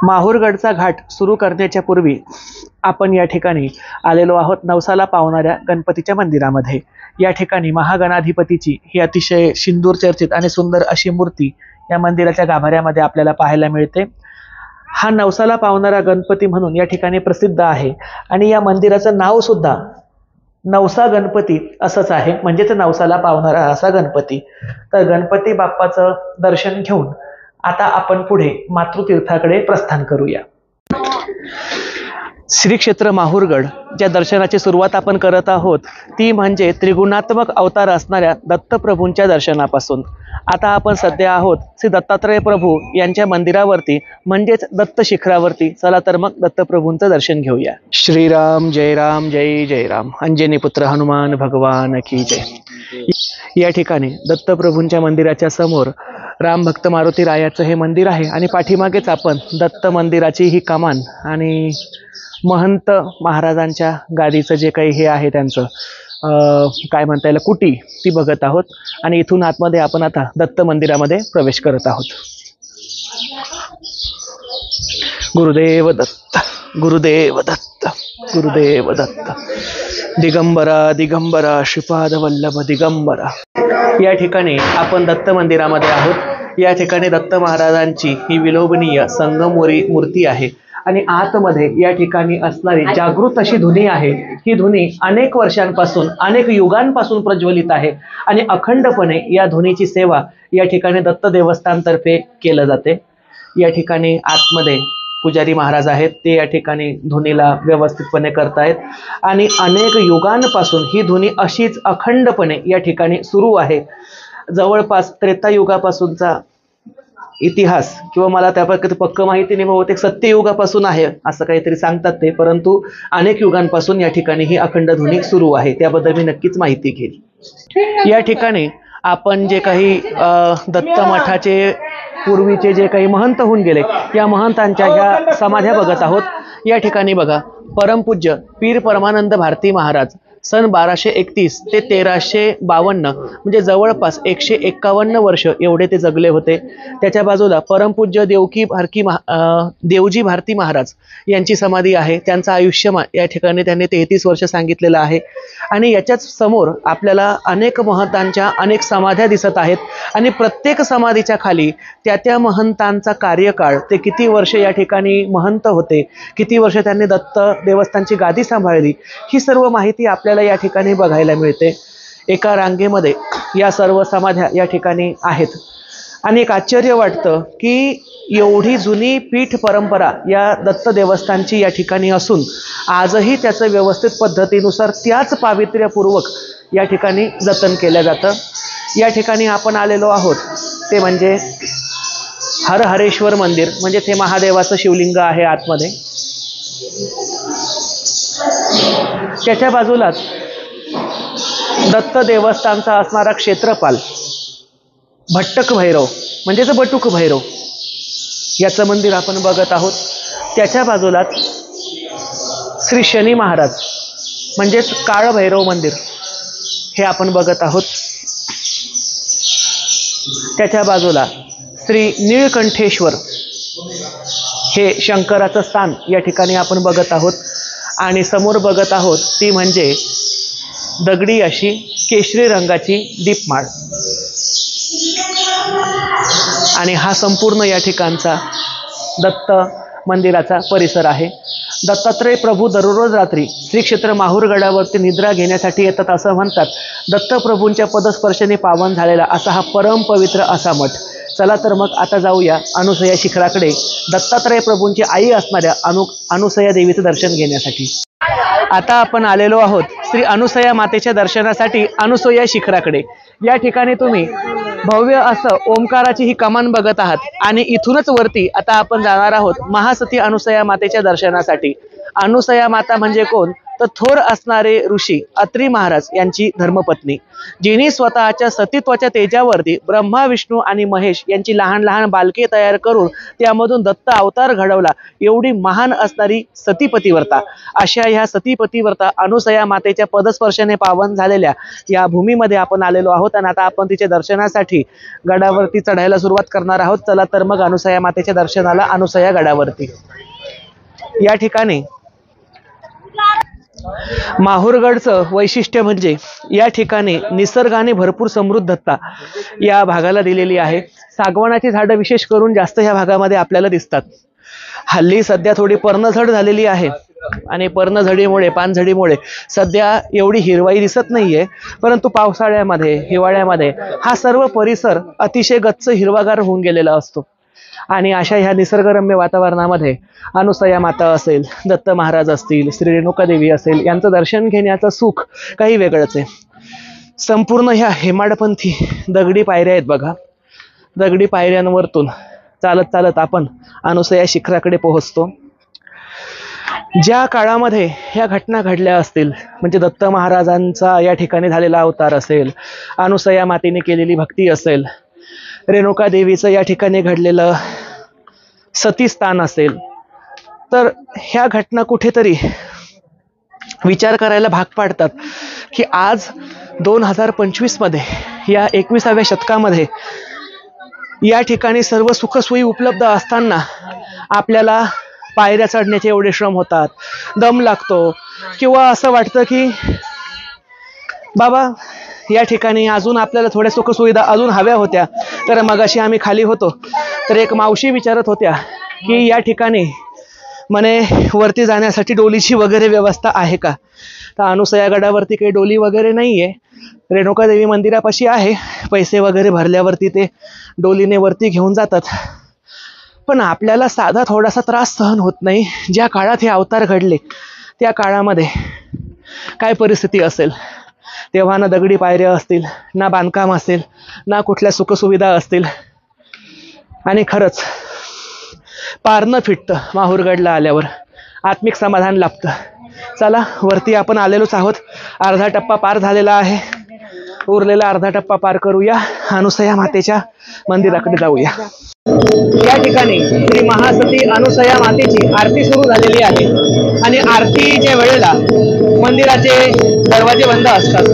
माहूरगडचा घाट सुरू करण्याच्या पूर्वी आपण या ठिकाणी आलेलो आहोत नवसाला पावणाऱ्या गणपतीच्या मंदिरामध्ये। या ठिकाणी महागणाधिपतीची ही अतिशय सिंदूर चर्चित आणि सुंदर अशी मूर्ती या मंदिराच्या गाभाऱ्यामध्ये आपल्याला पाहायला मिळते। हा नवसाला पावणारा गणपती म्हणून या ठिकाणी प्रसिद्ध आहे आणि या मंदिराचं नाव सुद्धा नवसा गणपती असंच आहे, म्हणजेच नवसाला पावणारा असा गणपती। तर गणपती बाप्पाचं दर्शन घेऊन आता आपण पुढे मातृतीर्थाकडे प्रस्थान करूया। श्री क्षेत्र माहूरगड ज्या दर्शनाची सुरुवात आपण करत आहोत ती म्हणजे त्रिगुणात्मक अवतार असणाऱ्या दत्तप्रभूंच्या दर्शनापासून। आता आपण सध्या आहोत श्री दत्तात्रय प्रभू यांच्या मंदिरावरती म्हणजेच दत्त शिखरावरती। चला तर मग दत्तप्रभूंचं दर्शन घेऊया। श्रीराम जय राम जय जय राम, अंजनी पुत्र हनुमान भगवान की जय। या ठिकाणी दत्तप्रभूंच्या मंदिराच्या समोर राम भक्त मारुती रायाचं हे मंदिर आहे आणि पाठीमागेच आपण दत्त मंदिराची ही कमान आणि महंत महाराजांच्या गादीचं जे काही हे आहे त्यांचं काय म्हणता येईल कुटी ती बघत आहोत आणि इथून आतमध्ये आपण आता दत्त मंदिरामध्ये प्रवेश करत आहोत। गुरुदेव दत्त गुरुदेव दत्त गुरुदेव दत्त। दिगंबरा दिगंबरा श्रीपाद वल्लभ दिगंबरा। या ठिकाणी आपण दत्त मंदिरामध्ये आहोत। या ठिकाणी दत्त महाराजांची ही विलोभनीय संगमोरी मूर्ती आहे आणि आतमध्ये या ठिकाणी असणारी जागृत अशी धुनी आहे। ही धुनी अनेक वर्षांपासून अनेक युगांपासून प्रज्वलित आहे आणि अखंडपणे या धुनीची सेवा या ठिकाणी दत्त देवस्थानतर्फे केलं जाते। या ठिकाणी आतमध्ये पुजारी महाराज आहेत, ते या ठिकाणी धुनीला व्यवस्थितपणे करतायत आणि अनेक युगांपासून ही धुनी अशीच अखंडपणे या ठिकाणी सुरू आहे। जवळपास त्रेतायुगापासूनचा इतिहास किंवा मला त्यापैकी पक्क माहिती नाही, बहुतेक सत्ययुगापासून आहे असं काहीतरी सांगतात ते, परंतु अनेक युगांपासून या ठिकाणी ही अखंड धुनी सुरू आहे। त्याबद्दल मी नक्कीच माहिती घेईल। या ठिकाणी आपण जे काही दत्त मठाचे पूर्वीचे जे काही महंत होऊन गेले या महंतांच्या ह्या समाध्या बघत आहोत। या ठिकाणी बघा परमपूज्य पीर परमानंद भारती महाराज सन 1231 ते 1352 म्हणजे जवळपास 151 वर्ष एवढे ते जगले होते। त्याच्या बाजूला परमपूज्य देवजी भारती महाराज यांची समाधी आहे। त्यांचं आयुष्यमान या ठिकाणी त्यांनी 33 वर्ष सांगितलेलं आहे आणि याच्याच समोर आपल्याला अनेक महंतांच्या अनेक समाध्या दिसत आहेत आणि प्रत्येक समाधीच्या खाली त्या महंतांचा कार्यकाळ, ते किती वर्ष या ठिकाणी महंत होते, किती वर्ष त्यांनी दत्त देवस्थानची गादी सांभाळली, ही सर्व माहिती आपल्याला या ठिकाणी बघायला मिळते। एका रांगेमध्ये या सर्व समाध्या या ठिकाणी आहेत आणि एक आश्चर्य वाटतं की एवढी जुनी पीठ परंपरा या दत्त देवस्थानची या ठिकाणी असून आजही त्याचं व्यवस्थित पद्धतीनुसार त्याच पावित्र्यपूर्वक या ठिकाणी जतन केलं जातं। या ठिकाणी आपण आलेलो आहोत ते म्हणजे हरहरेश्वर मंदिर, म्हणजे ते महादेवाचं शिवलिंग आहे आतमध्ये। त्याच्या बाजूलाच दत्त देवस्थानचा असणारा क्षेत्रपाल भट्टक भैरव म्हणजेच बटुक भैरव याचं मंदिर आपण बघत आहोत। त्याच्या बाजूलाच श्री शनी महाराज म्हणजेच काळ भैरव मंदिर हे आपण बघत आहोत। त्याच्या बाजूला श्री नीळकंठेश्वर हे शंकराचं स्थान या ठिकाणी आपण बघत आहोत आणि समोर बघत आहोत ती म्हणजे दगडी अशी केशरी रंगाची दीपमाळ आणि हा संपूर्ण या ठिकाणचा दत्त मंदिराचा परिसर आहे। दत्तात्रय प्रभू दररोज रात्री श्री क्षेत्र माहूरगडावरती निद्रा घेण्यासाठी येतात असं म्हणतात। दत्तप्रभूंच्या पदस्पर्शाने पावन झालेला असा हा परम पवित्र असा मठ। चला तर मग आता जाऊया अनुसया शिखराकडे दत्तात्रय प्रभूंची आई असणाऱ्या अनुसया देवीचं दर्शन घेण्यासाठी। आता आपण आलेलो आहोत श्री अनुसया मातेच्या दर्शनासाठी अनुसया शिखराकडे। या ठिकाणी तुम्ही भव्य असं ओंकाराची ही कमान बघत आहात आणि इथूनच वरती आता आपण जाणार आहोत महासती अनुसया मातेच्या दर्शनासाठी। अनुसया माता म्हणजे कोण तर थोर असणारे ऋषी अत्री महाराज यांची धर्मपत्नी, जिनी स्वतःच्या सतीत्वाच्या तेजावरती ब्रह्मा, विष्णू आणि महेश यांची लहान लहान बालके तयार करून त्यामधून दत्त अवतार घडवला, एवढी महान असणारी सतीपतिव्रता. अशा ह्या सतीपतिव्रता अनुसया मातेच्या पदस्पर्शाने पावन झालेल्या या भूमीमध्ये आपण आलेलो आहोत आणि आता आपण तिच्या दर्शनासाठी गडावरती चढायला सुरुवात करणार आहोत. चला तर मग अनुसया मातेच्या दर्शनाला अनुसया गडावरती. या ठिकाणी माहूरगडचं वैशिष्ट्य म्हणजे या ठिकाणी निसर्गाने भरपूर समृद्धता या भागाला दिलेली आहे. सागवानाची झाडं विशेष करून जास्त ह्या भागामध्ये आपल्याला दिसतात. हल्ली सध्या थोडी पर्णझड झालेली आहे आणि पर्णझडीमुळे, पानझडीमुळे सध्या एवढी हिरवाई दिसत नाहीये, परंतु पावसाळ्यामध्ये, हिवाळ्यामध्ये हा सर्व परिसर अतिशय गच्च हिरवागार होऊन गेलेला असतो. आणि अशा ह्या निसर्गरम्य वातावरणामध्ये अनुसया माता असेल, दत्त महाराज असतील, श्री रेणुका देवी असेल, यांचं दर्शन घेण्याचं सुख काही वेगळंच आहे. संपूर्ण ह्या हेमाडपंथी दगडी पायऱ्या आहेत बघा. दगडी पायऱ्यांवरतून चालत चालत आपण अनुसया शिखराकडे पोहोचतो. ज्या काळामध्ये ह्या घटना घडल्या असतील, म्हणजे दत्त महाराजांचा या ठिकाणी झालेला अवतार असेल, अनुसया मातेने केलेली भक्ती असेल, रेणुका देवीचं या ठिकाणी घडलेलं सतीस्थान असेल, तर ह्या घटना कुठेतरी विचार करायला भाग पाडतात की आज 2025 मध्ये, या 21व्या शतकामध्ये या ठिकाणी सर्व सुखसोयी उपलब्ध असताना आपल्याला पायऱ्या चढण्याचे एवढे श्रम होतात, दम लागतो, किंवा असं वाटतं की बाबा या ठिकाणी अजून आपल्याला थोड्या सुखसुविधा अजून हव्या होत्या. तर मगाशी आम्ही खाली होतो तर एक मावशी विचारत होत्या की या ठिकाणी म्हणे वरती जाण्यासाठी डोलीची वगैरे व्यवस्था आहे का? तर अनुसया गडावरती काही डोली वगैरे नाहीये. रेणुका देवी मंदिरापाशी आहे, पैसे वगैरे भरल्यावरती ते डोलीने वरती घेऊन जातात. पण आपल्याला साधा थोडासा त्रास सहन होत नाही. ज्या काळात हे अवतार घडले त्या काळामध्ये काय परिस्थिती असेल, तेव्हा ना दगडी पायऱ्या असतील, ना बांधकाम असेल, ना कुठल्या सुखसुविधा असतील. आणि खरंच पार न फिटतं माहूरगडला आल्यावर, आत्मिक समाधान लाभतं. चला वरती आपण आलेलोच आहोत, अर्धा टप्पा पार झालेला आहे. उरलेला अर्धा टप्पा पार करूया, अनुसया मातेच्या मंदिराकडे जाऊया. या ठिकाणी श्री महासती अनुसया मातेची आरती सुरू झालेली आहे आणि आरतीच्या वेळेला मंदिराचे दरवाजे बंद असतात.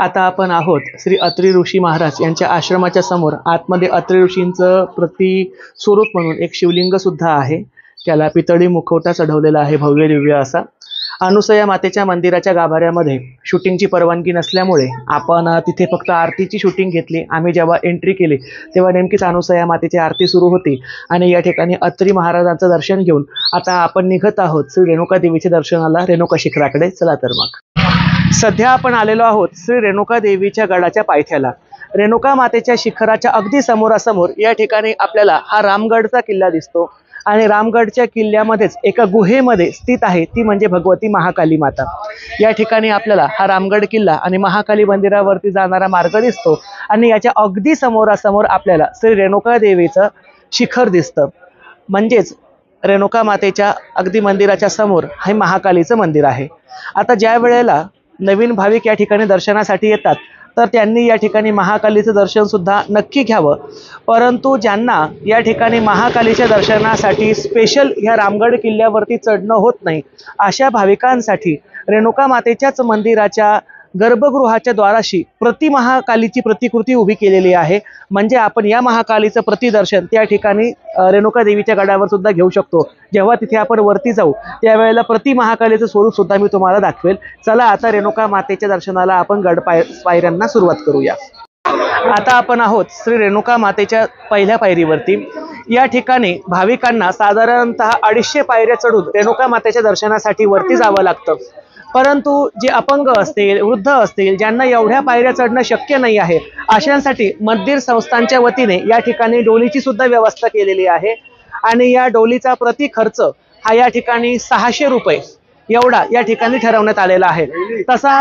आता आपण आहोत श्री अत्री ऋषी महाराज यांच्या आश्रमाच्या समोर. आतमध्ये अत्री ऋषींचं प्रतिस्वरूप म्हणून एक शिवलिंग सुद्धा आहे. त्याला पितळी मुखवटा चढवलेला आहे, भव्य दिव्य असा. अनुसया मातेच्या मंदिराच्या गाभाऱ्यामध्ये शूटिंगची परवानगी नसल्यामुळे आपण तिथे फक्त आरतीची शूटिंग घेतली. आम्ही जेव्हा एंट्री केली तेव्हा नेमकीच अनुसया मातेची आरती सुरू होती आणि या ठिकाणी अत्री महाराजांचं दर्शन घेऊन आता आपण निघत आहोत श्री रेणुका देवीच्या दर्शनाला, रेणुका शिखराकडे. चला तर मग सध्या आपण आलेलो आहोत श्री रेणुका देवीच्या गडाच्या पायथ्याला. रेणुका मातेच्या शिखराच्या अगदी समोरासमोर या ठिकाणी आपल्याला हा रामगडचा किल्ला दिसतो आणि रामगडच्या किल्ल्यामध्येच एका गुहेमध्ये स्थित आहे ती म्हणजे भगवती महाकाली माता. या ठिकाणी आपल्याला हा रामगड किल्ला आणि महाकाली मंदिरावरती जाणारा मार्ग दिसतो आणि याच्या अगदी समोरासमोर आपल्याला श्री रेणुका देवीचं शिखर दिसतं. म्हणजेच रेणुका मातेच्या अगदी मंदिराच्या समोर हे महाकालीचं मंदिर आहे. आता ज्या वेळेला नवीन भाविक या ठिकाणी दर्शनासाठी येतात तर त्यांनी या ठिकाणी महाकालीचं दर्शन सुद्धा नक्की घ्यावं. परंतु ज्यांना या ठिकाणी महाकालीच्या दर्शनासाठी स्पेशल ह्या रामगड किल्ल्यावरती चढणं होत नाही, अशा भाविकांसाठी रेणुका मातेच्याच मंदिराच्या गर्भगृहाच्या द्वाराशी महाकालीची प्रतिकृती उभी केलेली आहे. म्हणजे आपण या महाकालीचं प्रतिदर्शन त्या ठिकाणी रेणुका देवीच्या गडावर सुद्धा घेऊ शकतो. जेव्हा तिथे आपण वरती जाऊ त्यावेळेला महाकालीचं स्वरूप सुद्धा मी तुम्हाला दाखवेल. चला आता रेणुका मातेच्या दर्शनाला आपण पायऱ्यांना सुरुवात करूया. आता आपण आहोत श्री रेणुका मातेच्या पहिल्या पायरीवरती. या ठिकाणी भाविकांना साधारणतः 250 पायऱ्या चढून रेणुका मातेच्या दर्शनासाठी वरती जावं लागतं. परंतु जे अपंग असतील, वृद्ध असतील, ज्यांना एवढ्या पायऱ्या चढणं शक्य नाही आहे, अशांसाठी मंदिर संस्थांच्या वतीने या ठिकाणी डोलीची सुद्धा व्यवस्था केलेली आहे. आणि या डोलीचा प्रति खर्च हा या ठिकाणी 600 रुपये एवढा या ठिकाणी ठरवण्यात आलेला आहे. तसा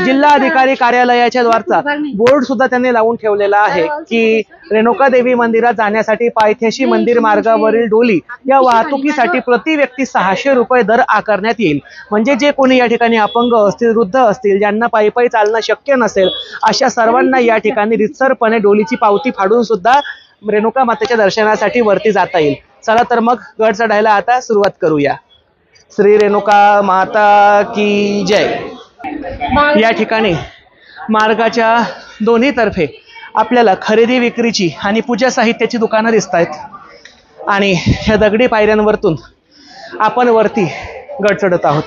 जिल्हा अधिकारी कार्यालयाच्या द्वारचा बोर्ड सुद्धा त्यांनी लावून ठेवलेला आहे की रेणुका देवी मंदिरात जाण्यासाठी पायथ्याशी मंदिर मार्गावरील डोली या वाहतुकीसाठी प्रति व्यक्ती 600 रुपये दर आकारण्यात येईल. म्हणजे जे कोणी या ठिकाणी अपंग असतील, वृद्ध असतील, ज्यांना पायी पायी चालणं शक्य नसेल, अशा सर्वांना या ठिकाणी रितसरपणे डोलीची पावती फाडून सुद्धा रेणुका मातेच्या दर्शनासाठी वरती जाता येईल. चला तर मग गड चढायला आता सुरुवात करूया. श्री रेणुका माता की जय. या ठिकाणी मार्गाच्या दोन्ही तर्फे आपल्याला खरेदी विक्रीची आणि पूजा साहित्याची दुकानं दिसत आहेत. आणि ह्या दगडी पायऱ्यांवरतून आपण वरती गड चढत आहोत.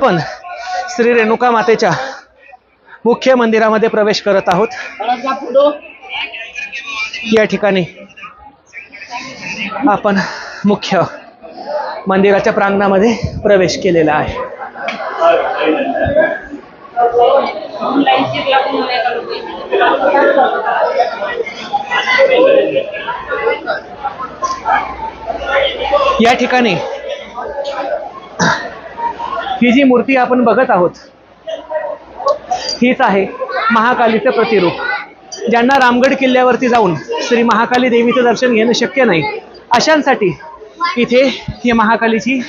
पण श्री रेणुका मातेच्या मुख्य मंदिरामध्ये प्रवेश करत आहोत. या ठिकाणी आपण मुख्य मंदिराच्या प्रांगणामध्ये प्रवेश केलेला आहे. या ठिकाणी ही जी मूर्ती आपण बघत आहोत हीच आहे महाकालीचं प्रतिरूप. ज्यांना रामगड किल्ल्यावरती जाऊन श्री महाकाली देवीचं दर्शन घेणं शक्य नाही, अशांसाठी इथे ही महाकालीची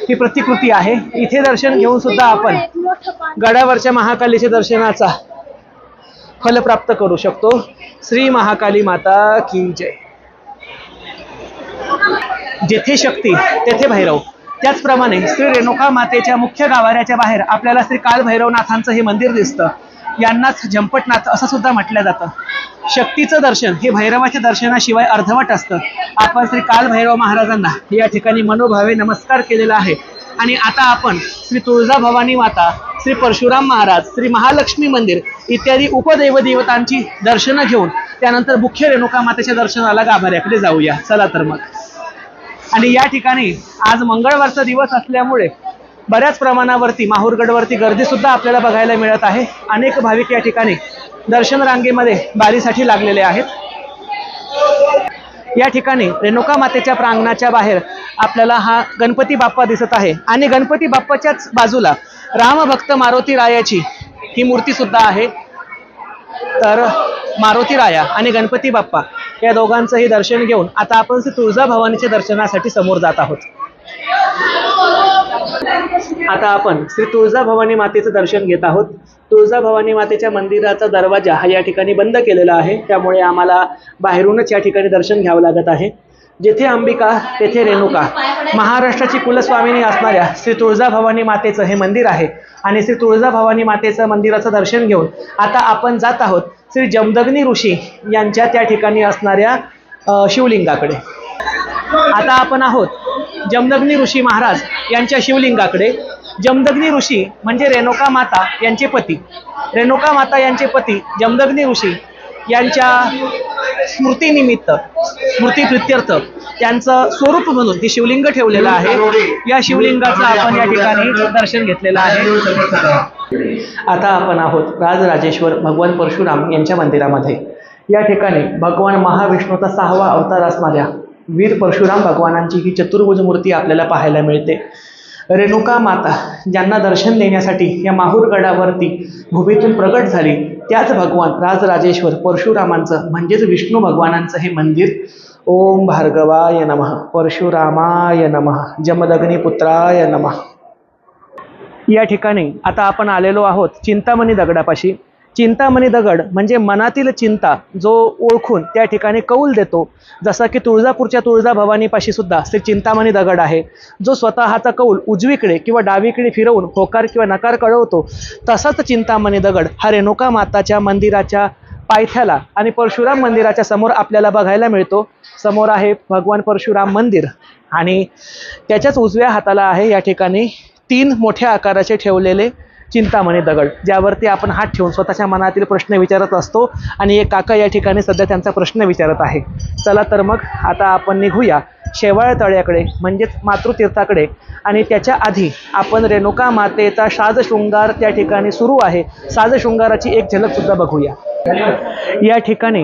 ही प्रतिकृती आहे. इथे दर्शन घेऊन सुद्धा आपण गडावरच्या महाकालीच्या दर्शनाचा फल प्राप्त करू शकतो. श्री महाकाली माता की जय. जेथे शक्ती तेथे भैरव. त्याचप्रमाणे श्री रेणुका मातेच्या मुख्य गाभाऱ्याच्या बाहेर आपल्याला श्री कालभैरवनाथांचं हे मंदिर दिसतं. यांनाच झंपटनाथ असं सुद्धा म्हटलं जातं. शक्तीचं दर्शन हे भैरवाच्या दर्शनाशिवाय अर्धवट असतं. आपण श्री कालभैरव महाराजांना या ठिकाणी मनोभावे नमस्कार केलेला आहे. आणि आता आपण श्री तुळजाभवानी माता, श्री परशुराम महाराज, श्री महालक्ष्मी मंदिर इत्यादी उपदेवदेवतांची दर्शनं घेऊन त्यानंतर मुख्य रेणुका मातेच्या दर्शनाला गाभाऱ्याकडे जाऊया. चला तर मग. आणि या ठिकाणी आज मंगळवारचा दिवस असल्यामुळे बऱ्याच प्रमाणावरती माहूरगडवरती गर्दी सुद्धा आपल्याला बघायला मिळत आहे. अनेक भाविक या ठिकाणी दर्शन रांगेमध्ये बारीसाठी लागलेले आहेत. या ठिकाणी रेणुका मातेच्या प्रांगणाच्या बाहेर आपल्याला हा गणपती बाप्पा दिसत आहे. आणि गणपती बाप्पाच्याच बाजूला रामभक्त मारुती रायाची ही मूर्ती सुद्धा आहे. तर मारुती राया आणि गणपती बाप्पा या दोघांचंही दर्शन घेऊन आता आपण श्री तुळजाभवानीच्या दर्शनासाठी समोर जात आहोत. आता आपण श्री तुळजाभवानी मातेचं दर्शन घेत आहोत. तुळजाभवानी मातेच्या मंदिराचा दरवाजा हा या ठिकाणी बंद केलेला आहे, त्यामुळे आम्हाला बाहेरूनच या ठिकाणी दर्शन घ्यावं लागत आहे. जेथे अंबिका तेथे रेणुका, महाराष्ट्राची कुलस्वामिनी असणाऱ्या श्री तुळजाभवानी मातेचं हे मंदिर आहे. आणि श्री तुळजाभवानी मातेचं मंदिराचं दर्शन घेऊन आता आपण जात आहोत श्री जमदग्नी ऋषी यांच्या त्या ठिकाणी असणाऱ्या शिवलिंगाकडे. आता आपण आहोत जमदग्नी ऋषी महाराज यांच्या शिवलिंगाकडे. जमदग्नी ऋषी म्हणजे रेणुका माता यांचे पती. रेणुका माता यांचे पती जमदग्नी ऋषी यांच्या स्मृतीनिमित्त, स्मृती प्रित्यर्थ त्यांचं स्वरूप म्हणून हे शिवलिंग ठेवलेलं आहे. या शिवलिंगाचं आपण या ठिकाणी दर्शन घेतलेलं आहे. आता आपण आहोत राजराजेश्वर भगवान परशुराम यांच्या मंदिरामध्ये. या ठिकाणी भगवान महाविष्णूचा 6वा अवतार असणाऱ्या वीर परशुराम भगवानांची ही चतुर्भुज मूर्ती आपल्याला पाहायला मिळते. रेणुका माता ज्यांना दर्शन देण्यासाठी या माहूरगडावरती भूमीतून प्रगट झाली, त्याच भगवान राजराजेश्वर परशुरामांचं म्हणजेच विष्णू भगवानांचं हे मंदिर. ओम भार्गवाय नमः, परशुरामाय नमः, जमदग्निपुत्राय नमः. या ठिकाणी आता आपण आलेलो आहोत चिंतामणी दगडापाशी. चिंतामणी दगड म्हणजे मनातील चिंता जो ओळखून त्या ठिकाणी कौल देतो. जसा की तुळजापूरच्या तुळजाभवानीपाशी सुद्धा श्री चिंतामणी दगड आहे, जो स्वतःचा कौल उजवीकडे किंवा डावीकडे फिरवून होकार किंवा नकार कळवतो. तसाच चिंतामणी दगड हा रेणुका माताच्या मंदिराच्या पायथ्याला आणि परशुराम मंदिराच्या समोर आपल्याला बघायला मिळतो. समोर आहे भगवान परशुराम मंदिर आणि त्याच्याच उजव्या हाताला आहे या ठिकाणी 3 मोठ्या आकाराचे ठेवलेले चिंतामणी दगड, ज्यावरती आपण हात ठेवून स्वतःच्या मनातील प्रश्न विचारत असतो आणि एक काका या ठिकाणी सध्या त्यांचा प्रश्न विचारत आहे. चला तर मग आता आपण निघूया शेवाळ तळ्याकडे म्हणजेच मातृतीर्थाकडे, आणि त्याच्या आधी आपण रेणुका मातेचा साजशृंगार त्या ठिकाणी सुरू आहे, साजशृंगाराची एक झलक सुद्धा बघूया. या ठिकाणी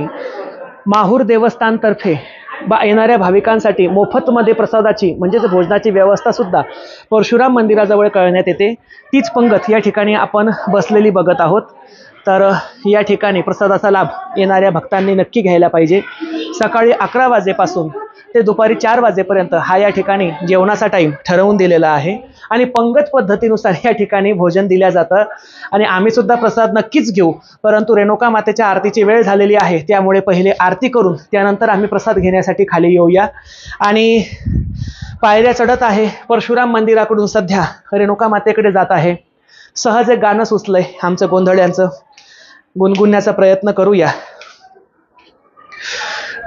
माहूर देवस्थानतर्फे येणाऱ्या भाविकांसाठी मोफतमध्ये प्रसादाची म्हणजेच भोजनाची व्यवस्था सुद्धा परशुराम मंदिराजवळ करण्यात येते. तीच पंगत या ठिकाणी आपण बसलेली बघत आहोत. तर या ठिकाणी प्रसादाचा लाभ येणाऱ्या भक्तांनी नक्की घ्यायला पाहिजे. सकाळी 11 वाजेपासून ते दुपारी 4 वाजेपर्यंत हा या ठिकाणी जेवणाचा टाईम ठरवून दिलेला आहे आणि पंगत पद्धतीनुसार या ठिकाणी भोजन दिलं जातं आणि आम्ही सुद्धा प्रसाद नक्कीच घेऊ. परंतु रेणुका मातेच्या आरतीची वेळ झालेली आहे, त्यामुळे पहिले आरती करून त्यानंतर आम्ही प्रसाद घेण्यासाठी खाली येऊया. आणि पायऱ्या चढत आहे, परशुराम मंदिराकडून सध्या रेणुका मातेकडे जात आहे. सहज एक गाणं सुचलंय आमचं गोंधळ्यांचं, गुणगुणण्याचा प्रयत्न करूया.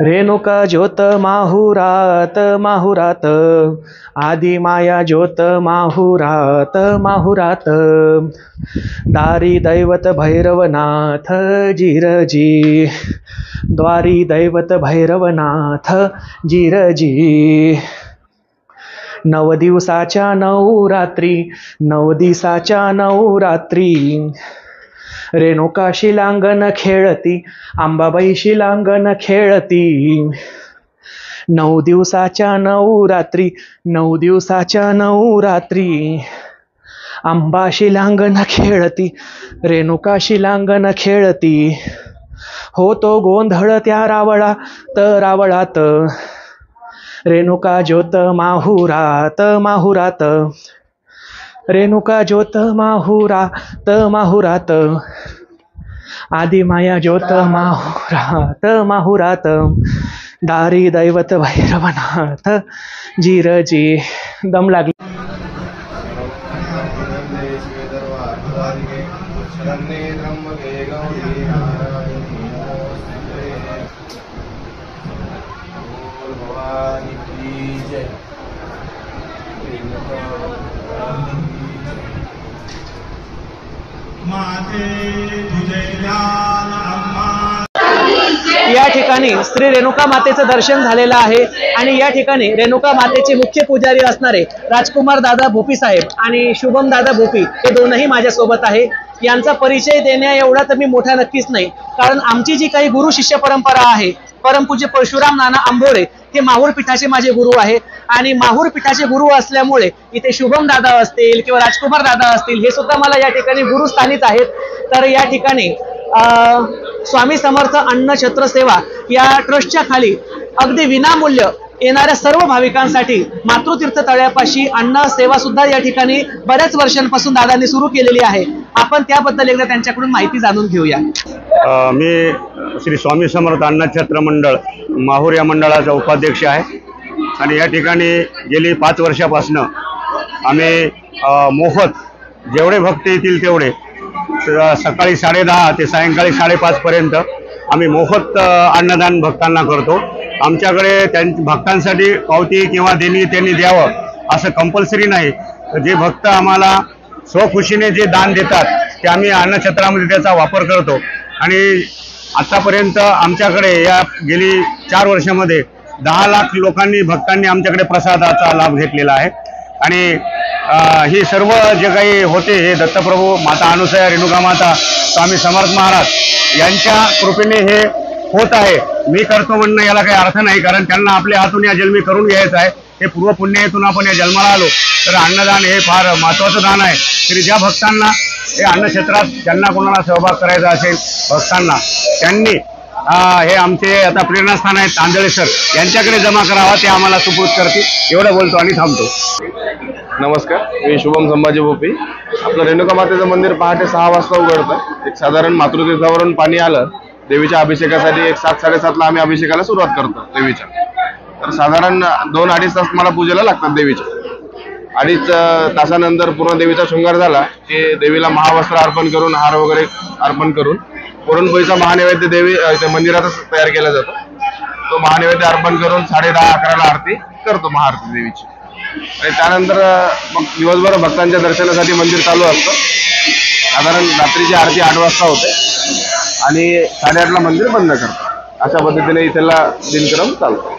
रेणुका ज्योत माहुरात माहुरात, आदि माया ज्योत माहुरात माहुरात, दारी दैवत भैरवनाथ जिरजी, द्वारी दैवत भैरवनाथ जिरजी. 9 दिवसाच्या 9 रात्री, 9 दिवसाच्या 9 रात्री, रेणुका शिलांगण खेळती, अंबाबाई शिलांगण खेळती. 9 दिवसाच्या 9 रात्री, 9 दिवसाच्या 9 रात्री, अंबा शिलांगण खेळती, रेणुका शिलांगण खेळती. होतो गोंधळ त्या रावळात रावळात, रेणुका ज्योत माहुरात माहुरात, रेणुका ज्योत माहुरात माहुरात, आदि माया ज्योत माहुरात माहुरात, दारी दैवत भैरवनाथ जिरजी. दम लागली. या ठिकाणी श्री रेणुका मातेचं दर्शन झालेलं आहे आणि या ठिकाणी रेणुका मातेचे मुख्य पुजारी असणारे राजकुमार दादा भोपी साहेब आणि शुभम दादा भोपी हे दोनही माझ्या सोबत आहे. यांचा परिचय देण्या एवढा तर मी मोठा नक्कीच नाही, कारण आमची जी काही गुरु शिष्य परंपरा आहे, परमपूज्य परशुराम नाना आंबोरे हे माहूर पीठाचे माझे गुरु आहेत आणि माहूर पीठाचे गुरु असल्यामुळे इथे शुभम दादा असतील किंवा राजकुमार दादा असतील हे सुद्धा मला या ठिकाणी गुरुस्थानीच आहेत. तर या ठिकाणी स्वामी समर्थ अन्न छत्र सेवा या ट्रस्टच्या खाली अगदी विनामूल्य येणाऱ्या सर्व भाविकांसाठी मातृतीर्थ तळ्यापाशी अन्न सेवा सुद्धा या ठिकाणी बऱ्याच वर्षांपासून दादांनी सुरू केलेली आहे. आपण त्याबद्दल एकदा त्यांच्याकडून माहिती जाणून घेऊया. मी श्री स्वामी समर्थ अन्न छत्र मंडळ माहूर या मंडळाचा उपाध्यक्ष आहे आणि या ठिकाणी गेली 5 वर्षापासून आम्ही मोफत जेवढे भक्त येतील तेवढे सकाळी 10:30 ते सायंकाळी 5:30 पर्यंत आम्ही मोफत अन्नदान भक्तांना करतो. आमच्याकडे भक्तांसाठी पावती किंवा देणी त्यांनी द्यावं असं कंपल्सरी नाही. जे भक्त आम्हाला स्वखुशीने जे दान देतात ते आम्ही अन्नछत्रामध्ये त्याचा वापर करतो आणि आतापर्यंत आमच्याकडे या गेली 4 वर्षामध्ये 10 लाख भक्तांनी आमच्याकडे प्रसादाचा लाभ घेतलेला आहे. आणि ही सर्व जे काही होते हे दत्तप्रभू माता अनुसया रेणुका माता स्वामी समर्थ महाराज यांच्या कृपेने हे होत आहे. मी करतो म्हणणं याला काही अर्थ नाही, कारण त्यांना आपल्या हातून या जन्मी करून घ्यायचं आहे. हे पूर्व पुण्यातून आपण या जन्माला आलो तर अन्नदान हे फार महत्त्वाचं दान आहे. तरी ज्या भक्तांना हे अन्नक्षेत्रात ज्यांना कोणाला सहभाग करायचा असेल भक्तांना त्यांनी हे आमचे आता प्रेरणास्थान आहेत तांदळे सर यांच्याकडे जमा करावा, ते आम्हाला सुपूर्द करतील. एवढं बोलतो आणि थांबतो. नमस्कार, मी शुभम संभाजी भोपी. आपलं रेणुका मातेचं मंदिर पहाटे 6 वाजता उघडतं. एक साधारण मातृतीर्थावरून पाणी आलं देवीच्या अभिषेकासाठी 7-7:30ला आम्ही अभिषेकाला सुरुवात करतो देवीच्या. तर साधारण 2-2.5 तास मला पूजेला लागतात देवीच्या. 2.5 तासानंतर पूर्ण देवीचा शृंगार झाला की देवीला महावस्त्र अर्पण करून हार वगैरे अर्पण करून पुरणपोळीचा महानैवेद्य देवी मंदिरातच तयार केला जातो. तो महानैवेद्य अर्पण करून 10:30-11ला आरती करतो महाआरती देवीची. आणि त्यानंतर मग दिवसभर भक्तांच्या दर्शनासाठी मंदिर चालू असतं. साधारण रात्रीची आरती 8 वाजता होते आणि 8:30ला मंदिर बंद करतात. अशा पद्धतीने इथला दिनक्रम चालतो.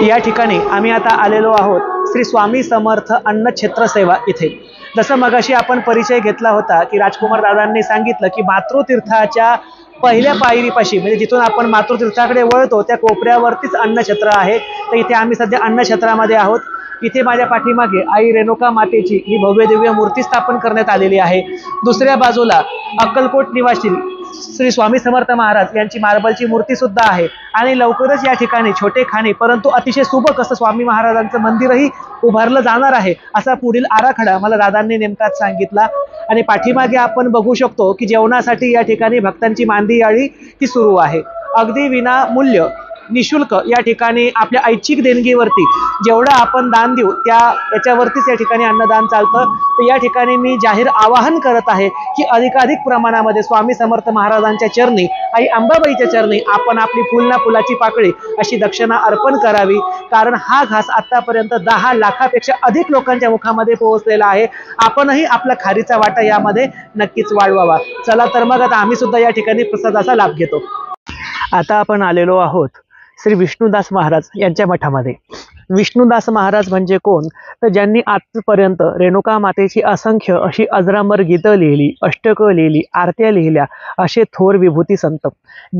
या ठिकाणी आम्ही आता आलेलो आहोत श्री स्वामी समर्थ अन्नछत्र सेवा इथे. जसं मगाशी आपण परिचय घेतला होता की राजकुमार दादांनी सांगितलं की मातृतीर्थाच्या पहिल्या पायरीपाशी म्हणजे जिथून आपण मातृतीर्थाकडे वळतो त्या कोपऱ्यावरतीच अन्नछत्र आहे. तर इथे आम्ही सध्या अन्नछत्रामध्ये आहोत. इथे माझ्या पाठीमागे आई रेणुका मातेची ही भव्य दिव्य मूर्ती स्थापन करण्यात आलेली आहे. दुसऱ्या बाजूला अक्कलकोट निवासी श्री स्वामी समर्थ महाराज यांची मार्बलची मूर्ती सुद्धा आहे. आणि लवकरच या ठिकाणी छोटे खाणी परंतु अतिशय सुबक असं स्वामी महाराजांचं मंदिरही उभारलं जाणार आहे असा पुढील आराखडा मला दादांनी नेमकाच सांगितला. आणि पाठीमागे आपण बघू शकतो की जेवणासाठी या ठिकाणी भक्तांची मांदियाळी ती सुरू आहे. अगदी विना मूल्य निशुल्क या ठिकाणी आपल्या ऐच्छिक देणगीवरती जेवढं आपण दान देऊ याच्यावरतीच या ठिकाणी अन्नदान चालतं. तर या ठिकाणी मी जाहीर आवाहन करत आहे की अधिकाधिक प्रमाणामध्ये स्वामी समर्थ महाराजांच्या चरणी आई अंबाबाईच्या चरणी आपण आपली फुलना फुलाची पाकळी अशी दक्षिणा अर्पण करावी. कारण हा घास आतापर्यंत 10 लाखापेक्षा अधिक लोकांच्या मुखामध्ये पोहोचलेला आहे. आपणही आपला खारीचा वाटा यामध्ये नक्कीच वाढवावा. चला तर मग आता आम्ही सुद्धा या ठिकाणी प्रसादाचा लाभ घेतो. आता आपण आलेलो आहोत श्री विष्णुदास महाराज यांच्या मठामध्ये. विष्णुदास महाराज म्हणजे कोण तर ज्यांनी आजपर्यंत रेणुका मातेची असंख्य अशी अजरामर गीतं लिहिली, अष्टकं लिहिली, आरत्या लिहिल्या असे थोर विभूती संत,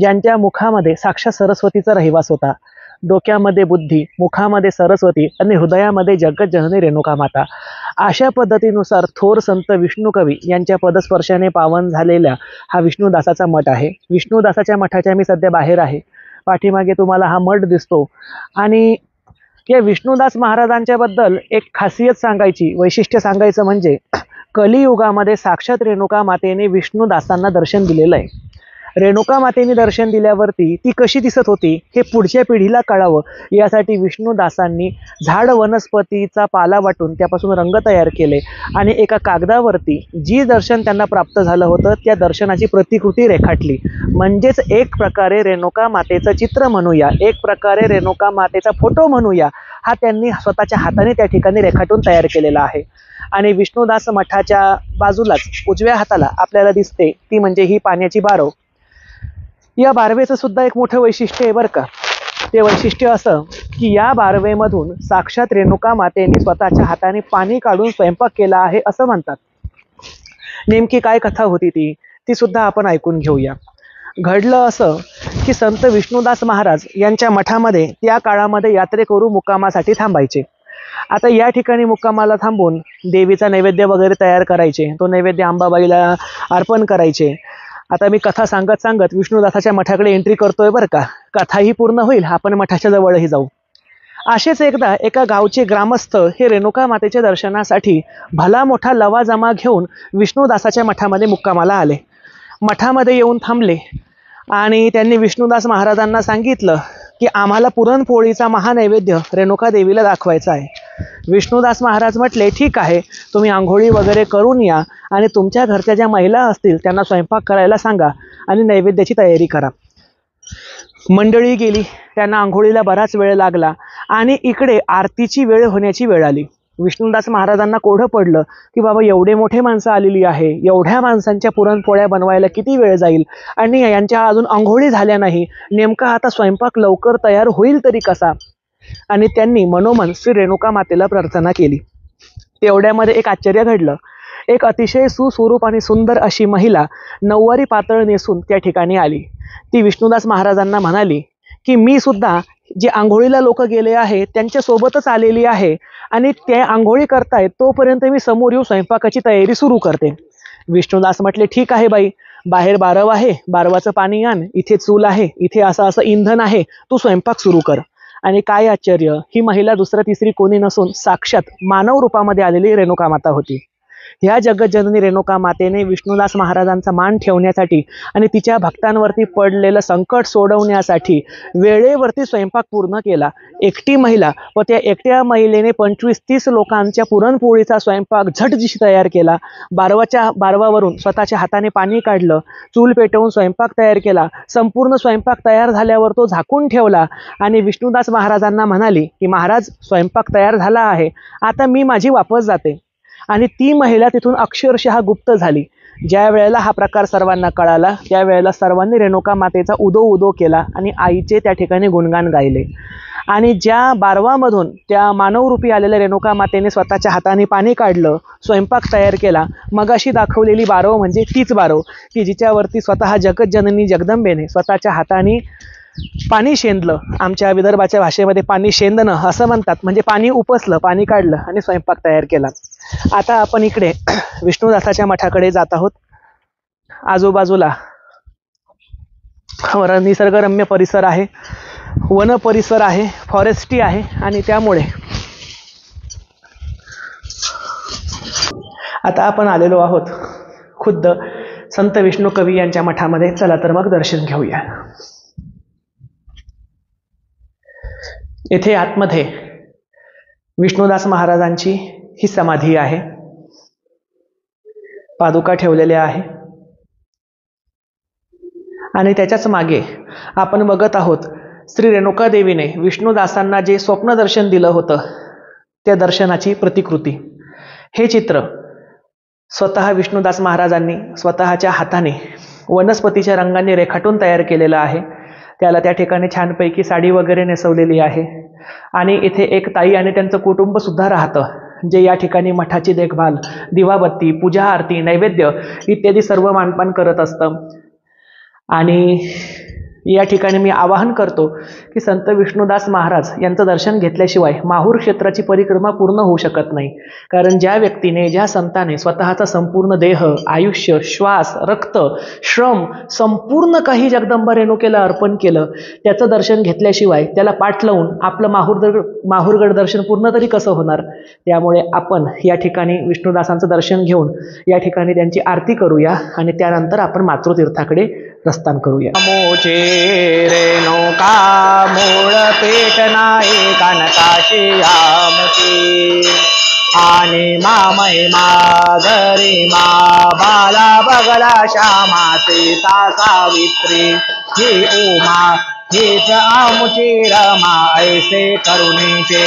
ज्यांच्या मुखामध्ये साक्षात सरस्वतीचा रहिवास होता. डोक्यामध्ये बुद्धी, मुखामध्ये सरस्वती आणि हृदयामध्ये जगज्जननी रेणुका माता. अशा पद्धतीनुसार थोर संत विष्णुकवी यांच्या पदस्पर्शाने पावन झालेला हा विष्णुदासाचा मठ आहे. विष्णुदासाच्या मठाच्या मी सध्या बाहेर आहे. पाठीमागे तुम्हाला हा मठ दिसतो. आणि या विष्णुदास महाराजांच्या बद्दल एक खासियत सांगायची, वैशिष्ट्य सांगायचं म्हणजे कलियुगामध्ये साक्षात रेणुका मातेने विष्णुदासांना दर्शन दिलेलं आहे. रेणुका मातेने दर्शन दिल्यावरती ती कशी दिसत होती हे पुढच्या पिढीला कळावं यासाठी विष्णुदासांनी झाड वनस्पतीचा पाला वाटून त्यापासून रंग तयार केले आणि एका कागदावरती जी दर्शन त्यांना प्राप्त झालं होतं त्या दर्शनाची प्रतिकृती रेखाटली. म्हणजेच एक प्रकारे रेणुका मातेचं चित्र म्हणूया, एक प्रकारे रेणुका मातेचा फोटो म्हणूया, हा त्यांनी स्वतःच्या हाताने त्या ठिकाणी रेखाटून तयार केलेला आहे. आणि विष्णुदास मठाच्या बाजूलाच उजव्या हाताला आपल्याला दिसते ती म्हणजे ही पाण्याची बारव. या बारवेचं सुद्धा एक मोठं वैशिष्ट्य आहे बरं का. ते वैशिष्ट्य असं की या बारवेमधून साक्षात रेणुका मातेने स्वतःच्या हाताने पाणी काढून स्वयंपाक केला आहे असं म्हणतात. नेमकी काय कथा होती ती सुद्धा आपण ऐकून घेऊया. घडलं असं की संत विष्णुदास महाराज यांच्या मठामध्ये त्या काळामध्ये यात्रेकरू मुक्कामासाठी थांबायचे. आता या ठिकाणी मुक्कामाला थांबून देवीचा नैवेद्य वगैरे तयार करायचे, तो नैवेद्य अंबाबाईला अर्पण करायचे. आता मी कथा सांगत सांगत विष्णुदासाच्या मठाकडे एंट्री करतोय बरं का. कथाही पूर्ण होईल, आपण मठाच्या जवळही जाऊ. असेच एकदा एका गावचे ग्रामस्थ हे रेणुका मातेच्या दर्शनासाठी भला मोठा लवाजमा घेऊन विष्णुदासाच्या मठामध्ये मुक्कामाला आले. मठामध्ये येऊन थांबले आणि त्यांनी विष्णुदास महाराजांना सांगितलं की आम्हाला पुरणपोळीचा महानैवेद्य रेणुका देवीला दाखवायचा आहे. विष्णुदास महाराज म्हटले ठीक आहे, तुम्ही आंघोळी वगैरे करून या आणि तुमच्या घरच्या ज्या महिला असतील त्यांना स्वयंपाक करायला सांगा आणि नैवेद्याची तयारी करा. मंडळी गेली, त्यांना आंघोळीला बराच वेळ लागला आणि इकडे आरतीची वेळ होण्याची वेळ आली. विष्णुदास महाराजांना कोढं पडलं की बाबा एवढे मोठे माणसं आलेली आहे, एवढ्या माणसांच्या पुरणपोळ्या बनवायला किती वेळ जाईल आणि यांच्या अजून आंघोळी झाल्या नाही, नेमका आता स्वयंपाक लवकर तयार होईल तरी कसा. आणि त्यांनी मनोमन श्री रेणुका मातेला प्रार्थना केली. तेवढ्यामध्ये एक आश्चर्य घडलं. एक अतिशय सुस्वरूप आणि सुंदर अशी महिला नऊवारी पातळ नेसून त्या ठिकाणी आली. ती विष्णुदास महाराजांना म्हणाली की मी सुद्धा जे आंघोळीला लोक गेले आहेत त्यांच्या सोबतच आलेली आहे आणि ते आंघोळी करतायत तोपर्यंत मी समोर येऊ स्वयंपाकाची तयारी सुरू करते. विष्णुदास म्हटले ठीक आहे बाई, बाहेर बारव आहे, बारवाचं पाणी आण, इथे चूल आहे, इथे असं असं इंधन आहे, तू स्वयंपाक सुरू कर. आणि काय आश्चर्य, ही महिला दुसरं तिसरी कोणी नसून साक्षात मानव रूपामध्ये आलेली रेणुका माता होती. ह्या जगज्जननी रेणुका मातेने विष्णुदास महाराजांचा मान ठेवण्यासाठी आणि तिच्या भक्तांवरती पडलेलं संकट सोडवण्यासाठी वेळेवरती स्वयंपाक पूर्ण केला. एकटी महिला व त्या एकट्या महिलेने 25-30 लोकांच्या पुरणपोळीचा स्वयंपाक झटदिशी तयार केला. बारवावरून स्वतःच्या हाताने पाणी काढलं, चूल पेटवून स्वयंपाक तयार केला. संपूर्ण स्वयंपाक तयार झाल्यावर तो झाकून ठेवला आणि विष्णुदास महाराजांना म्हणाली की महाराज स्वयंपाक तयार झाला आहे, आता मी माझी वापस जाते. आणि ती महिला तिथून अक्षरशः गुप्त झाली. ज्या वेळेला हा प्रकार सर्वांना कळाला त्यावेळेला सर्वांनी रेणुका मातेचा उदो उदो केला आणि आईचे त्या ठिकाणी गुणगान गायले. आणि ज्या बारवामधून त्या मानवरूपी आलेल्या रेणुका मातेने स्वतःच्या हाताने पाणी काढलं, स्वयंपाक तयार केला, मगाशी दाखवलेली बारव म्हणजे तीच बारव की जिच्यावरती स्वतः जगज्जननी जगदंबेने स्वतःच्या हाताने पाणी शेंदलं. आमच्या विदर्भाच्या भाषेमध्ये पाणी शेंदणं असं म्हणतात, म्हणजे पाणी उपसलं, पाणी काढलं आणि स्वयंपाक तयार केला. आता आपण इकडे विष्णुदासाच्या मठाकडे जात आहोत. आजूबाजूला निसर्गरम्य परिसर आहे, वन परिसर आहे, फॉरेस्टी आहे आणि त्यामुळे आता आपण आलेलो आहोत खुद्द संत विष्णू कवी यांच्या मठामध्ये. चला तर मग दर्शन घेऊया. येथे आतमध्ये विष्णुदास महाराजांची ही समाधी आहे, पादुका ठेवलेल्या आहे आणि त्याच्याच मागे आपण बघत आहोत श्री रेणुका देवीने विष्णुदासांना जे स्वप्न दर्शन दिलं होतं त्या दर्शनाची प्रतिकृती. हे चित्र स्वतः विष्णुदास महाराजांनी स्वतःच्या हाताने वनस्पतीच्या रंगाने रेखाटून तयार केलेलं आहे. त्याला त्या ठिकाणी छानपैकी साडी वगैरे नेसवलेली आहे आणि इथे एक ताई आणि त्यांचं कुटुंब सुद्धा राहतं, जे या ठिकाणी मठाची देखभाल, दिवाबत्ती, पूजा आरती, नैवेद्य इत्यादी सर्व मानपान करत असतं. आणि या ठिकाणी मी आवाहन करतो की संत विष्णुदास महाराज यांचं दर्शन घेतल्याशिवाय माहूर क्षेत्राची परिक्रमा पूर्ण होऊ शकत नाही. कारण ज्या व्यक्तीने, ज्या संताने स्वतःचा संपूर्ण देह, आयुष्य, श्वास, रक्त, श्रम संपूर्ण काही जगदंबा रेणुकेला अर्पण केलं, त्याचं दर्शन घेतल्याशिवाय त्याला पाठ लावून आपलं माहूरगड दर्शन पूर्ण तरी कसं होणार. त्यामुळे आपण या ठिकाणी विष्णुदासांचं दर्शन घेऊन या ठिकाणी त्यांची आरती करूया आणि त्यानंतर आपण मातृतीर्थाकडे प्रस्थान करूया. मोचे रेणुका मूळ पीठ नाही कनकाशी आमची आणि मामय माघरी मा बाला बगला श्यामा सीता सावित्री ही उमा हीच आमुची रमा ऐसे करुणीचे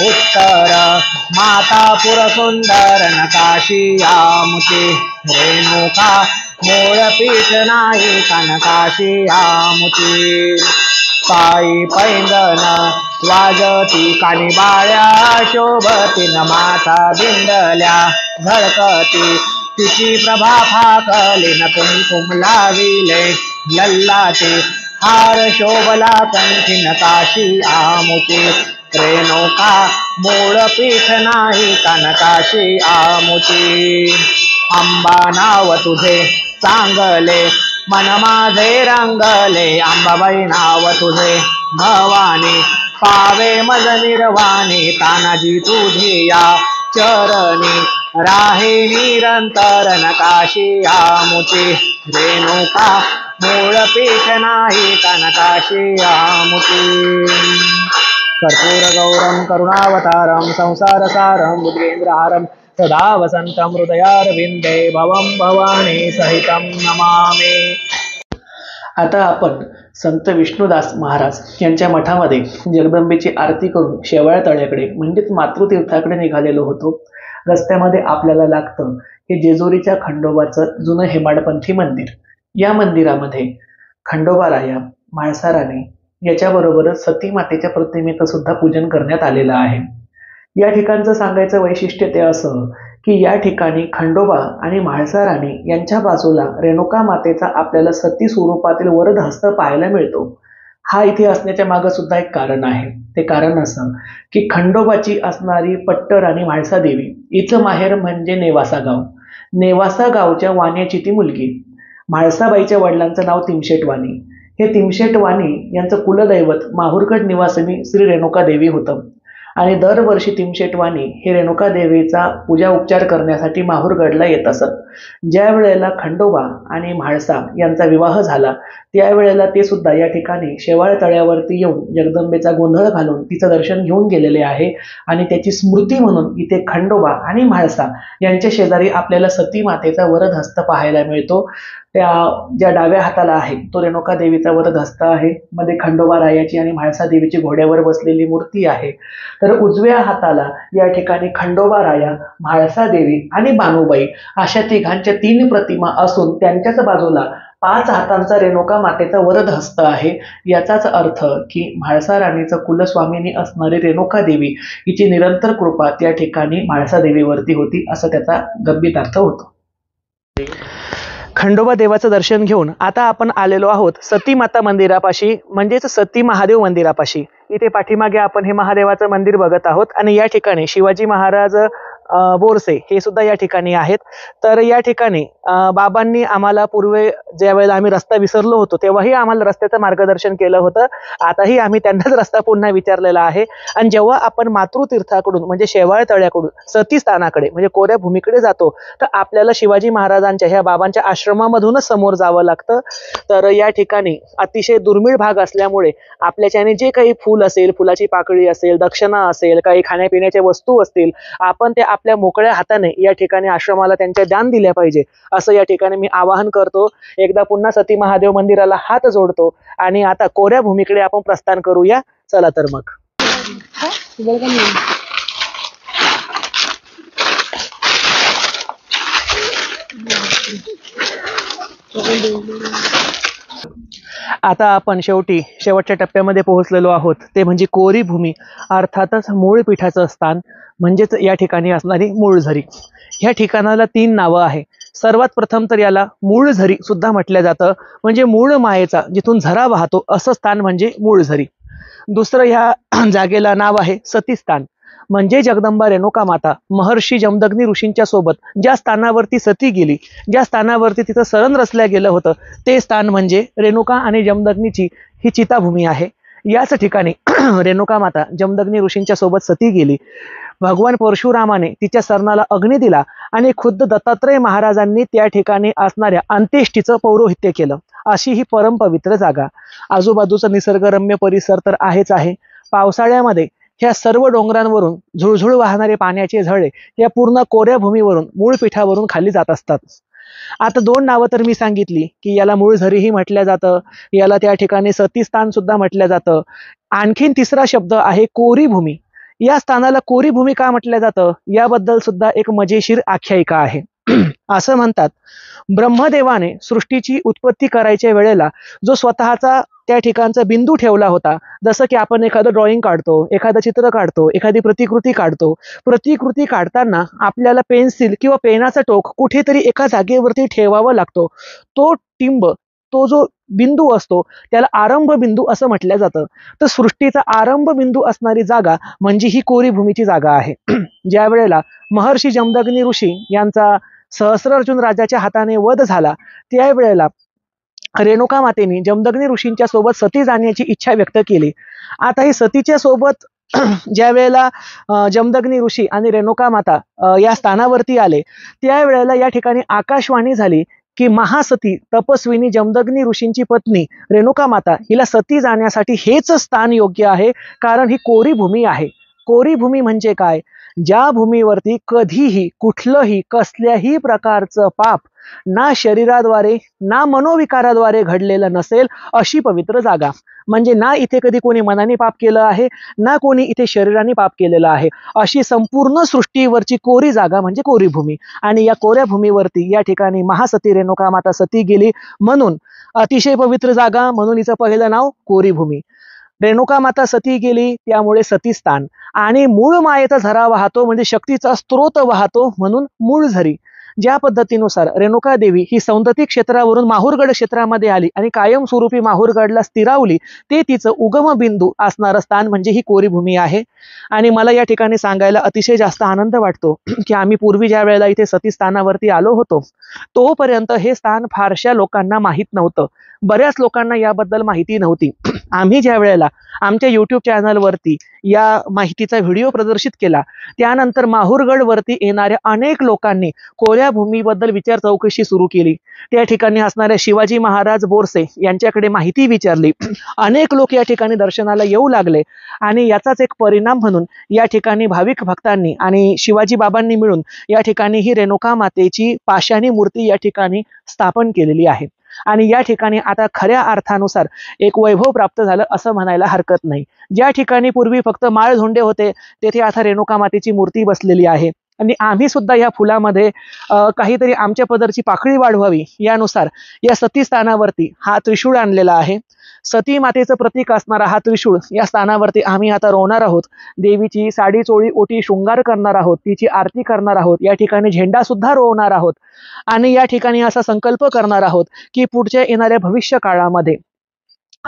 उत्तर माता पुरसुंदर नकाशी आमुची रेणुका मूळ पीठ नाही कनकाशी आमुची पायी पैंजण वाजती कानी बाळ्या शोभतीन माता बिंडल्या झळकती तिची प्रभा फाकलीन कुमकुम लाविले लल्लाचे हार शोभला कंठीन काशी आमुची रेणुका मूळ पीठ नाही कनकाशी आमुची अंबा नाव तुझे चांगले मन माझे रंगले अंबाबाई नाव तुझे भवानी पावे मज निर्वाणी तानाजी तुझी या चरणी राहे निरंतर नकाशी आमुची रेणुका मूळ पीठ नाही कनकाशी आमुची कर्पूर गौरम करुणावतारम संसार सारम बुद्धेंद्रहारम सदा वसंतम हृदयारविंदे भवम भवानी सहितम नमामि. आता आपण संत विष्णुदास महाराज यांच्या मठामध्ये जगदंबेची आरती करून शेवाळ तळ्याकडे म्हणजेच मातृतीर्थाकडे निघालेलो होतो. रस्त्यामध्ये आपल्याला लागतं हे जेजुरीच्या खंडोबाचं जुनं हेमाडपंथी मंदिर. या मंदिरामध्ये खंडोबाराया, म्हाळसाराने याच्याबरोबरच सती मातेच्या प्रतिमेचं सुद्धा पूजन करण्यात आलेलं आहे. या ठिकाणचं सांगायचं वैशिष्ट्य ते असं की या ठिकाणी खंडोबा आणि म्हाळसाराणी यांच्या बाजूला रेणुका मातेचा आपल्याला सती स्वरूपातील वरद हस्त पाहायला मिळतो. हा इथे असण्याच्या मागं सुद्धा एक कारण आहे. ते कारण असं की खंडोबाची असणारी पट्टर आणि म्हाळसा देवी हिचं माहेर म्हणजे नेवासा गाव. नेवासा गावच्या वाण्याची ती मुलगी. म्हाळसाबाईच्या वडिलांचं नाव तिमशेट वाणी. हे तिमशेट वाणी यांचं कुलदैवत माहूरगड निवासिनी श्री रेणुका देवी होतं आणि दरवर्षी तिमशेट वाणी हे रेणुका देवीचा पूजा उपचार करण्यासाठी माहूरगडला येत असत. ज्या वेळेला खंडोबा आणि म्हाळसा यांचा विवाह झाला त्यावेळेला ते सुद्धा या ठिकाणी शेवाळ तळ्यावरती येऊन जगदंबेचा गोंधळ घालून तिचं दर्शन घेऊन गेलेले आहे आणि त्याची स्मृती म्हणून इथे खंडोबा आणि म्हाळसा यांच्या शेजारी आपल्याला सती मातेचा वरद हस्त पाहायला मिळतो. त्या ज्या डाव्या हाताला आहे तो रेणुका देवीचा वरदहस्त आहे, मध्ये खंडोबा रायाची आणि म्हाळसा देवीची घोड्यावर बसलेली मूर्ती आहे. तर उजव्या हाताला या ठिकाणी खंडोबा राया, म्हाळसा देवी आणि बानुबाई अशा तिघांच्या 3 प्रतिमा असून त्यांच्याच बाजूला 5 हातांचा रेणुका मातेचा वरदहस्त आहे. याचाच अर्थ की म्हाळसा राणीचं कुलस्वामिनी असणारी रेणुका देवी हिची निरंतर कृपा त्या ठिकाणी म्हाळसा देवीवरती होती, असं त्याचा गंभीरार्थ होतो. खंडोबा देवाचं दर्शन घेऊन आता आपण आलेलो आहोत सती माता मंदिरापाशी, म्हणजेच सती महादेव मंदिरापाशी. इथे पाठीमागे आपण हे महादेवाचं मंदिर बघत आहोत आणि या ठिकाणी शिवाजी महाराज बोरसे हे सुद्धा या ठिकाणी आहेत. तर या ठिकाणी बाबांनी आम्हाला पूर्वी ज्या वेळेला आम्ही रस्ता विसरलो होतो तेव्हाही आम्हाला रस्त्याचं मार्गदर्शन केलं होतं. आताही आम्ही त्यांनाच रस्ता पुन्हा विचारलेला आहे. आणि जेव्हा आपण मातृतीर्थाकडून म्हणजे शेवाळ तळ्याकडून सती स्थानाकडे म्हणजे कोऱ्या भूमीकडे जातो तर आपल्याला शिवाजी महाराजांच्या ह्या बाबांच्या आश्रमामधूनच समोर जावं लागतं. तर या ठिकाणी अतिशय दुर्मिळ भाग असल्यामुळे आपल्याच्याने जे काही फूल असेल, फुलाची पाकळी असेल, दक्षिणा असेल, काही खाण्यापिण्याच्या वस्तू असतील, आपण ते आपल्या मोकळ्या हाताने या ठिकाणी आश्रमाला त्यांच्या दान दिल्या पाहिजे, असं या ठिकाणी मी आवाहन करतो. एकदा पुन्हा सती महादेव मंदिराला हात जोडतो आणि आता कोऱ्या भूमीकडे आपण प्रस्थान करूया. चला तर मग. आता आपण शेवटच्या टप्प्यामध्ये पोहोचलेलो आहोत, ते म्हणजे कोरी भूमी, अर्थातच मूळ पीठाचं स्थान, म्हणजेच या ठिकाणी असणारी मूळझरी. ह्या ठिकाणाला 3 नावं आहे. सर्वात प्रथम तर याला मूळझरी सुद्धा म्हटलं जातं, म्हणजे मूळ मायेचा जिथून झरा वाहतो असं स्थान म्हणजे मूळझरी. दुसरं ह्या जागेला नाव आहे सतीस्थान, म्हणजे जगदंबा रेणुका माता महर्षी जमदग्नी ऋषींच्या सोबत ज्या स्थानावरती सती गेली, ज्या स्थानावरती तिचं सरण रचल्या गेलं होतं, ते स्थान म्हणजे रेणुका आणि जमदग्नीची ही चिताभूमी आहे. याच ठिकाणी रेणुका माता जमदग्नी ऋषींच्या सोबत सती गेली. भगवान परशुरामाने तिच्या सरणाला अग्नी दिला आणि खुद्द दत्तात्रय महाराजांनी त्या ठिकाणी असणाऱ्या अंत्येष्टीचं पौरोहित्य केलं. अशी ही परमपवित्र जागा. आजूबाजूचा निसर्गरम्य परिसर तर आहेच आहे. पावसाळ्यामध्ये ह्या सर्व डोंगरांवरून झुळझुळ वाहणारे पाण्याचे झळे या पूर्ण कोऱ्या भूमीवरून मूळ पीठावरून खाली जात असतात. आता 2 नावं तर मी सांगितली की याला मूळझरीही म्हटलं जातं, याला त्या ठिकाणी सतीस्थान सुद्धा म्हटलं जातं. आणखीन तिसरा शब्द आहे कोरी भूमी. या स्थानाला कोरी भूमी का म्हटलं जातं याबद्दल सुद्धा एक मजेशीर आख्यायिका आहे. असं म्हणतात, ब्रह्मदेवाने सृष्टीची उत्पत्ती करायच्या वेळेला जो स्वतःचा त्या ठिकाणचा बिंदू ठेवला होता, जसं की आपण एखादं ड्रॉइंग काढतो, एखादं चित्र काढतो, एखादी प्रतिकृती काढतो. प्रतिकृती काढताना आपल्याला पेन्सिल किंवा पेनाचा टोक कुठेतरी एका जागेवरती ठेवावा लागतो. तो टिंब, तो जो बिंदू असतो त्याला आरंभ बिंदू असं म्हटलं जातं. तर सृष्टीचा आरंभ बिंदू असणारी जागा म्हणजे ही कोरी भूमीची जागा आहे. ज्या वेळेला महर्षी जमदग्नी ऋषी यांचा सहस्रार्जुन राजाच्या हाताने वध झाला, त्यावेळेला रेणुका मातेने जमदग्नी ऋषींच्या सोबत सती जाण्याची इच्छा व्यक्त केली. आता ही सतीच्या सोबत ज्या वेळेला जमदग्नी ऋषी आणि रेणुका माता या स्थानावरती आले, त्यावेळेला या ठिकाणी आकाशवाणी झाली की महासती तपस्विनी जमदग्नी ऋषींची पत्नी रेणुका माता हिला सती जाण्यासाठी हेच स्थान योग्य आहे, कारण ही कोरी भूमी आहे. कोरी भूमी म्हणजे काय? ज्या भूमीवरती कधीही कुठलंही कसल्याही प्रकारचं पाप ना शरीराद्वारे ना मनोविकाराद्वारे घडलेलं नसेल अशी पवित्र जागा. म्हणजे ना इथे कधी कोणी मनाने पाप केलं आहे, ना कोणी इथे शरीराने पाप केलेलं आहे. अशी संपूर्ण सृष्टीवरची कोरी जागा म्हणजे कोरी भूमी. आणि या कोऱ्या भूमीवरती या ठिकाणी महासती रेणुका माता सती गेली, म्हणून अतिशय पवित्र जागा, म्हणून हिचं पहिलं नाव कोरी भूमी. रेणुका माता सती गेली त्यामुळे सतीस्थान. आणि मूळ मायेचा झरा वाहतो म्हणजे शक्तीचा स्त्रोत वाहतो म्हणून मूळझरी. ज्या पद्धतीनुसार रेणुका देवी ही सौंदती क्षेत्रावरून माहूरगड क्षेत्रामध्ये आली आणि कायमस्वरूपी माहूरगडला स्थिरावली, ते तिचं उगम बिंदू असणारं स्थान म्हणजे ही कोरी भूमी आहे. आणि मला या ठिकाणी सांगायला अतिशय जास्त आनंद वाटतो की आम्ही पूर्वी ज्या वेळेला इथे सती स्थानावरती आलो होतो, तोपर्यंत हे स्थान फारशा लोकांना माहीत नव्हतं. बऱ्याच लोकांना याबद्दल माहिती नव्हती. आम्ही ज्या वेळेला आमच्या YouTube चॅनलवरती या माहितीचा व्हिडिओ प्रदर्शित केला, त्यानंतर माहूरगड वरती येणाऱ्या अनेक लोकांनी कोऱ्या सगळ्या भूमीबद्दल विचार चौकशी सुरू केली. त्या ठिकाणी असणाऱ्या शिवाजी महाराज बोरसे यांच्याकडे माहिती विचारली. अनेक लोक या ठिकाणी दर्शनाला येऊ लागले आणि याचाच एक परिणाम म्हणून या ठिकाणी भाविक भक्तांनी आणि शिवाजी बाबांनी मिळून या ठिकाणी ही रेणुका मातेची पाषाणी मूर्ती या ठिकाणी स्थापन केलेली आहे. आणि या ठिकाणी आता खऱ्या अर्थानुसार एक वैभव प्राप्त झालं असं म्हणायला हरकत नाही. ज्या ठिकाणी पूर्वी फक्त माळ झोंडे होते तेथे आता रेणुका मातेची मूर्ती बसलेली आहे. आणि आम्ही सुद्धा या फुलामध्ये काहीतरी आमच्या पदरची पाकळी वाढवावी यानुसार या सती स्थानावरती हा त्रिशूळ आणलेला आहे. सती मातेचं प्रतीक असणारा हा त्रिशूळ या स्थानावरती आम्ही आता रोवणार आहोत. देवीची साडी चोळी ओटी शृंगार करणार आहोत, तिची आरती करणार आहोत, या ठिकाणी झेंडा सुद्धा रोवणार आहोत आणि या ठिकाणी असा संकल्प करणार आहोत की पुढच्या येणाऱ्या भविष्य काळामध्ये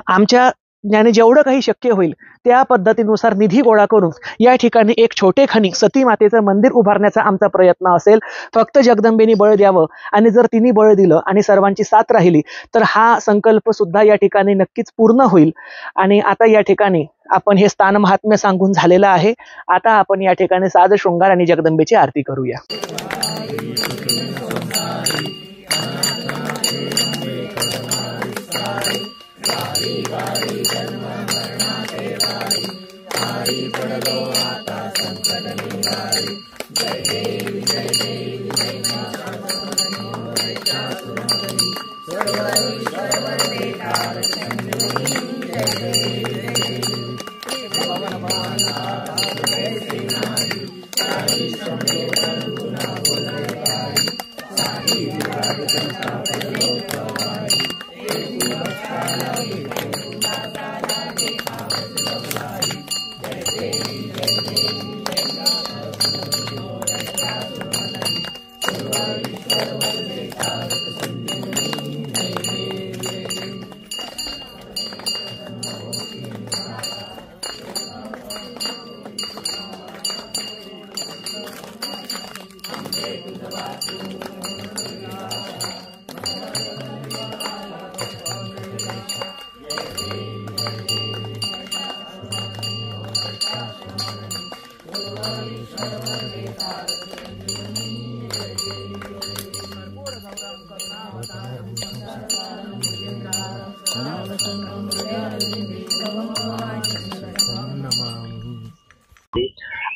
आमच्या ज्याने जेवढं काही शक्य होईल त्या पद्धतीनुसार निधी गोळा करून या ठिकाणी एक छोटेखानी सती मातेचं मंदिर उभारण्याचा आमचा प्रयत्न असेल. फक्त जगदंबेनी बळ द्यावं आणि जर तिने बळ दिलं आणि सर्वांची साथ राहिली तर हा संकल्प सुद्धा या ठिकाणी नक्कीच पूर्ण होईल. आणि आता या ठिकाणी आपण हे स्थान महात्म्य सांगून झालेलं आहे. आता आपण या ठिकाणी साज शृंगार आणि जगदंबेची आरती करूया.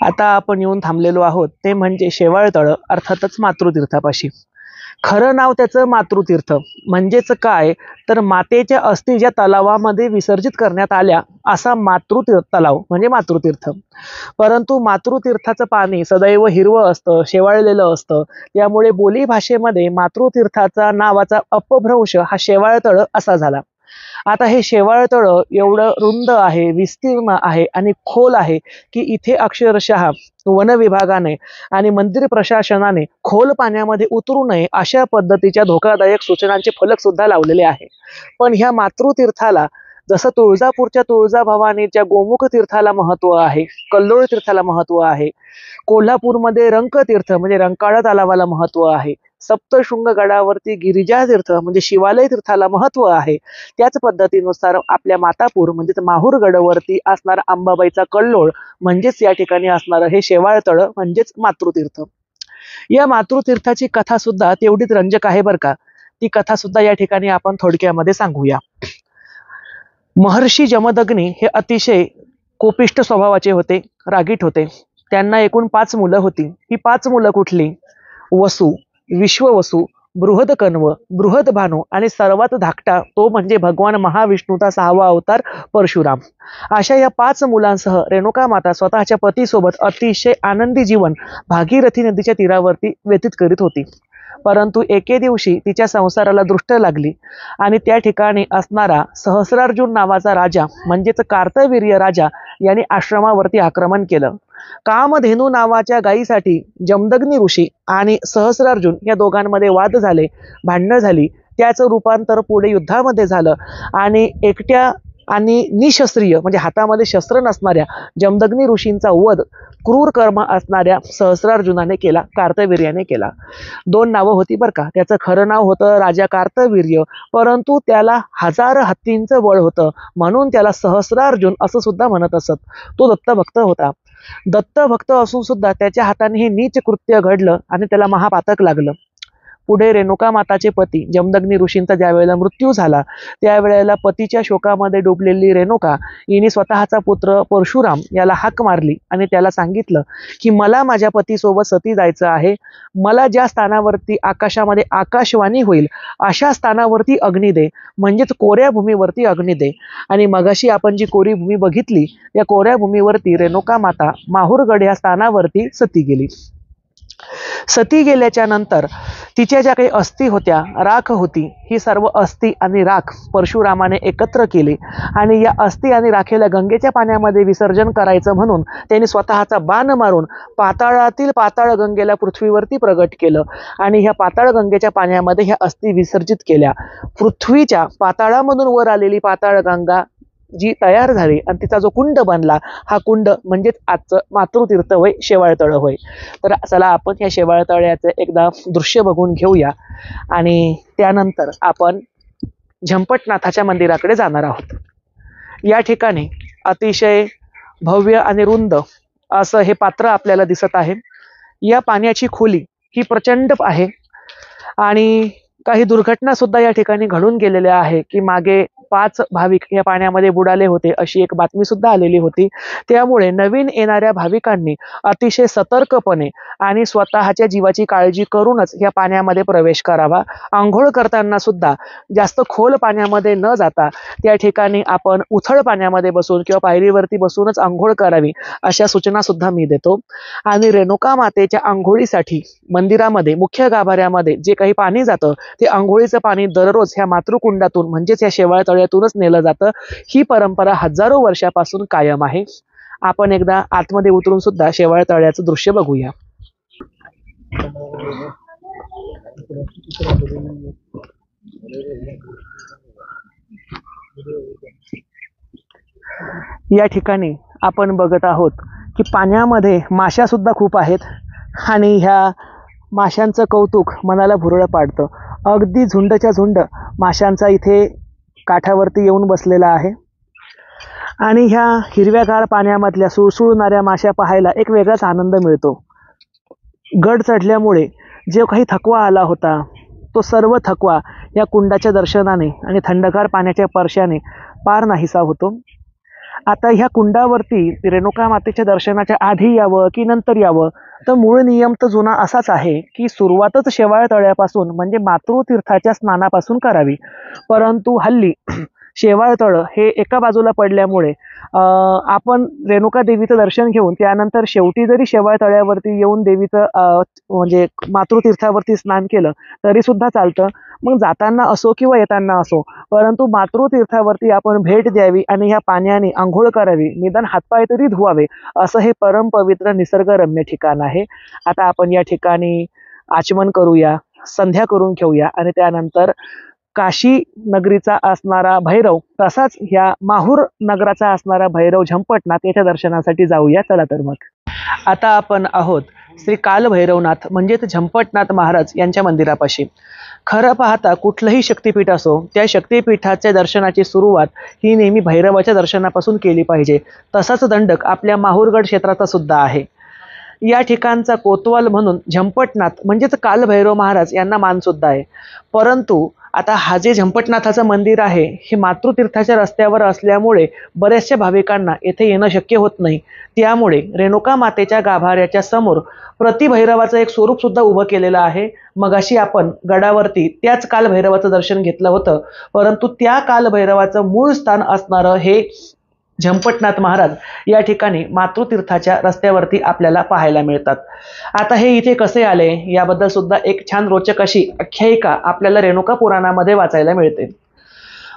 आता आपण येऊन थांबलेलो आहोत ते म्हणजे शेवाळतळ, अर्थातच मातृतीर्थापाशी. खरं नाव त्याचं मातृतीर्थ म्हणजेच काय तर मातेच्या अस्थी ज्या तलावामध्ये विसर्जित करण्यात आल्या असा तलाव म्हणजे मातृतीर्थ. परंतु मातृतीर्थाचं पाणी सदैव हिरवं असतं, शेवाळलेलं असतं. त्यामुळे बोली भाषेमध्ये मातृतीर्थाचा नावाचा अपभ्रंश हा शेवाळतळ असा झाला. आता हे शेवाळतळ एवढं रुंद आहे, विस्तीर्ण आहे आणि खोल आहे की इथे अक्षरशः वन विभागाने आणि मंदिर प्रशासनाने खोल पाण्यामध्ये उतरू नये अशा पद्धतीच्या धोकादायक सूचनांचे फलक सुद्धा लावलेले आहे. पण ह्या मातृतीर्थाला जसं तुळजापूरच्या तुळजाभवानीच्या गोमुख तीर्थाला महत्व आहे, कल्लोळ तीर्थाला महत्व आहे, कोल्हापूरमध्ये रंकतीर्थ म्हणजे रंकाळा तलावाला महत्व आहे, सप्तशृंग गडावरती गिरिजा तीर्थ म्हणजे शिवालय तीर्थाला महत्व आहे. त्याच पद्धतीनुसार आपल्या मातापूर म्हणजे माहूर गडावरती असणारा अंबाबाईचा कल्लोळ म्हणजेच या ठिकाणी असणारं हे शेवाळतळ म्हणजेच मातृतीर्थ. या मातृतीर्थाची कथा सुद्धा तेवढीच रंजक आहे बरं का. ती कथा सुद्धा या ठिकाणी आपण थोडक्यामध्ये सांगूया. महर्षी जमदग्नी हे अतिशय कोपिष्ट स्वभावाचे होते, रागीट होते. त्यांना एकूण 5 मुलं होती. ही 5 मुलं कुठली? वसु, विश्ववसु, बृहदकण्व, बृहदभानू आणि सर्वात धाकटा तो म्हणजे भगवान महाविष्णूचा 6वा अवतार परशुराम. अशा या 5 मुलांसह रेणुका माता स्वतःच्या पतीसोबत अतिशय आनंदी जीवन भागीरथी नदीच्या तीरावरती व्यतीत करीत होती. परंतु एके दिवशी तिच्या संसाराला दृष्ट लागली आणि त्या ठिकाणी असणारा सहस्रार्जुन नावाचा राजा म्हणजेच कार्तवीर्य राजा यांनी आश्रमावरती आक्रमण केलं. कामधेनू नावाच्या गायीसाठी जमदग्नी ऋषी आणि सहस्रार्जुन या दोघांमध्ये वाद झाले, भांडणं झाली. त्याचं रूपांतर पुढे युद्धामध्ये झालं आणि एकट्या आणि निशस्त्रीय म्हणजे हातामध्ये शस्त्र नसणाऱ्या जमदग्नी ऋषींचा वध क्रूर कर्म असणाऱ्या सहस्रार्जुनाने केला, कार्तवीर्याने केला. 2 नावं होती बरं का. त्याचं खरं नाव होतं राजा कार्तवीर्य, परंतु त्याला 1000 हत्तींचं बळ होतं म्हणून त्याला सहस्रार्जुन असं सुद्धा म्हणत असत. तो दत्तभक्त होता. दत्तभक्त असून सुद्धा त्याच्या हाताने हे नीच कृत्य घडलं आणि त्याला महापातक लागलं. पुढे रेणुका माताचे पती जमदग्नी ऋषींचा ज्या वेळेला मृत्यू झाला त्यावेळेला पतीच्या शोकामध्ये डुबलेली रेणुका हिने स्वतःचा पुत्र परशुराम याला हाक मारली आणि त्याला सांगितलं की मला माझ्या पतीसोबत सती जायचं आहे, मला ज्या स्थानावरती आकाशामध्ये आकाशवाणी होईल अशा स्थानावरती अग्नी दे, म्हणजेच कोऱ्या भूमीवरती अग्नी दे. आणि मगाशी आपण जी कोरी भूमी बघितली त्या कोऱ्या भूमीवरती रेणुका माता माहूरगड या स्थानावरती सती गेली. सती गेल्याच्या नंतर तिच्या ज्या काही अस्थी होत्या, राख होती, ही सर्व अस्थी आणि राख परशुरामाने एकत्र केली आणि या अस्थी आणि राखेला गंगेच्या पाण्यामध्ये विसर्जन करायचं म्हणून त्यांनी स्वतःचा बाण मारून पाताळातील पाताळ गंगेला पृथ्वीवरती प्रगट केलं आणि ह्या पाताळ गंगेच्या पाण्यामध्ये ह्या अस्थी विसर्जित केल्या. पृथ्वीच्या पाताळामधून वर आलेली पाताळ गंगा जी तयार झाली आणि तिचा जो कुंड बनला, हा कुंड म्हणजेच आजचं मातृतीर्थ होय, शेवाळतळ होय. तर चला आपण या शेवाळतळ्याचं एकदा दृश्य बघून घेऊया आणि त्यानंतर आपण झंपटनाथाच्या मंदिराकडे जाणार आहोत. या ठिकाणी अतिशय भव्य आणि रुंद असं हे पात्र आपल्याला दिसत आहे. या पाण्याची खोली ही प्रचंड आहे आणि काही दुर्घटना सुद्धा या ठिकाणी घडून गेलेल्या आहे की मागे 5 भाविक या पाण्यामध्ये बुडाले होते अशी एक बातमी सुद्धा आलेली होती. त्यामुळे नवीन येणाऱ्या भाविकांनी अतिशय सतर्कपणे आणि स्वतःच्या जीवाची काळजी करूनच या पाण्यामध्ये प्रवेश करावा. आंघोळ करताना सुद्धा जास्त खोल पाण्यामध्ये न जाता त्या ठिकाणी आपण उथळ पाण्यामध्ये बसून किंवा पायरीवरती बसूनच आंघोळ करावी अशा सूचना सुद्धा मी देतो. आणि रेणुका मातेच्या आंघोळीसाठी मंदिरामध्ये मुख्य गाभाऱ्यामध्ये जे काही पाणी जातं ते आंघोळीचं पाणी दररोज ह्या मातृकुंडातून म्हणजेच या शेवाळतळ्यातूनच नेलं जातं. ही परंपरा हजारो वर्षापासून कायम आहे. आपण एकदा आतमध्ये उतरून सुद्धा शेवाळतळ्याचं दृश्य बघूया. या ठिकाणी आपण बघत आहोत की पाण्यामध्ये माश्या सुद्धा खूप आहेत आणि ह्या माशांचं कौतुक मनाला भुरळ पाडतं. अगदी झुंडच्या झुंड माशांचा इथे काठावरती येऊन बसलेला आहे आणि ह्या हिरव्यागार पाण्यामधल्या सुळसुळणाऱ्या माश्या पाहायला एक वेगळाच आनंद मिळतो. गड चढल्यामुळे जे काही थकवा आला होता तो सर्व थकवा या कुंडाच्या दर्शनाने आणि थंडगार पाण्याच्या स्पर्शाने पार नाहीसा होतो. आता ह्या कुंडावरती रेणुका मातेच्या दर्शनाच्या आधी यावं की नंतर यावं, तर मूळ नियम तर जुना असाच आहे की सुरुवातच शेवाळतळ्यापासून म्हणजे मातृतीर्थाच्या स्नानापासून करावी. परंतु हल्ली शेवाळतळ हे एका बाजूला पडल्यामुळे आपण रेणुका देवीचं दर्शन घेऊन त्यानंतर शेवटी जरी शेवाळतळ्यावरती येऊन देवीचं म्हणजे मातृतीर्थावरती स्नान केलं तरी सुद्धा चालतं. मग जाताना असो किंवा येताना असो, परंतु मातृतीर्थावरती आपण भेट द्यावी आणि ह्या पाण्याने आंघोळ करावी, निदान हातपाय तरी धुवावे, असं हे परम पवित्र निसर्गरम्य ठिकाण आहे. आता आपण या ठिकाणी आचमन करूया, संध्या करून घेऊया आणि त्यानंतर काशी नगरीचा असणारा भैरव तसाच ह्या माहूर नगराचा असणारा भैरव झंपटनाथ याच्या दर्शनासाठी जाऊया. चला तर मग आता आपण आहोत श्री कालभैरवनाथ म्हणजेच झंपटनाथ महाराज यांच्या मंदिरापाशी. खरं पाहता कुठलंही शक्तिपीठ असो त्या शक्तिपीठाच्या दर्शनाची सुरुवात ही नेहमी भैरवाच्या दर्शनापासून केली पाहिजे. तसाच दंडक आपल्या माहूरगड क्षेत्राचा सुद्धा आहे. या ठिकाणचा कोतवाल म्हणून झंपटनाथ म्हणजेच कालभैरव महाराज यांना मान सुद्धा आहे. परंतु आता हा जे झंपटनाथाचं मंदिर आहे हे मातृतीर्थाच्या रस्त्यावर असल्यामुळे बऱ्याचशा भाविकांना येथे येणं शक्य होत नाही. त्यामुळे रेणुका मातेच्या गाभाऱ्याच्या समोर प्रतिभैरवाचं एक स्वरूप सुद्धा उभं केलेलं आहे. मगाशी आपण गडावरती त्याच कालभैरवाचं दर्शन घेतलं होतं, परंतु त्या कालभैरवाचं मूळ स्थान असणारं हे झंपटनाथ महाराज या ठिकाणी मातृतीर्थाच्या रस्त्यावरती आपल्याला पाहायला मिळतात. आता हे इथे कसे आले याबद्दल सुद्धा एक छान रोचक अशी आख्यायिका आपल्याला रेणुका पुराणामध्ये वाचायला मिळते.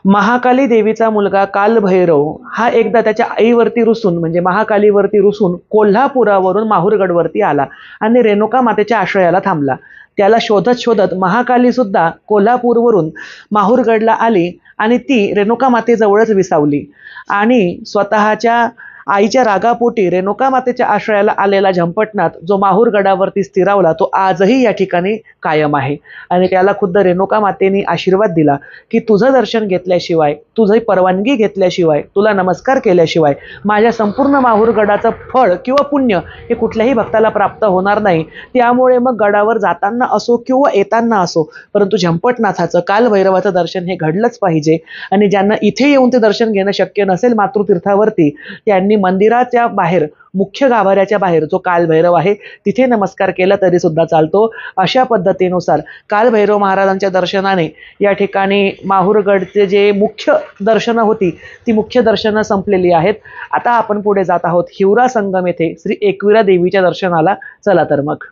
महाकाली देवीचा मुलगा कालभैरव हा एकदा त्याच्या आईवरती रुसून म्हणजे महाकालीवरती रुसून कोल्हापुरावरून माहूरगडवरती आला आणि रेणुका मातेच्या आश्रयाला थांबला. त्याला शोधत शोधत महाकाली सुद्धा कोल्हापूरवरून माहूरगडला आली आणि ती रेणुका मातेजवळच विसावली आणि स्वतःच्या आईच्या रागापोटी रेणुका मातेच्या आश्रयाला आलेला झंपटनाथ जो माहूर गडावरती स्थिरावला तो आजही या ठिकाणी कायम आहे. आणि त्याला खुद्द रेणुका मातेने आशीर्वाद दिला की तुझं दर्शन घेतल्याशिवाय, तुझी परवानगी घेतल्याशिवाय, तुला नमस्कार केल्याशिवाय माझ्या संपूर्ण माहूर गडाचं फळ किंवा पुण्य हे कुठल्याही भक्ताला प्राप्त होणार नाही. त्यामुळे मग गडावर जाताना असो किंवा येताना असो, परंतु झंपटनाथाचं, कालभैरवाचं दर्शन हे घडलंच पाहिजे. आणि ज्यांना इथे येऊन ते दर्शन घेणं शक्य नसेल मातृतीर्थावरती, त्यांनी मंदिराच्या बाहेर, मुख्य गाभाऱ्याच्या बाहेर जो कालभैरव आहे तिथे नमस्कार केला तरी सुद्धा चालतो. अशा पद्धतीनुसार कालभैरव महाराजांच्या दर्शनाने या ठिकाणी माहूरगडचे जे मुख्य दर्शनं होती ती मुख्य दर्शनं संपलेली आहेत. आता आपण पुढे जात आहोत हिवरा संगम येथे श्री एकविरा देवीच्या दर्शनाला. चला तर मग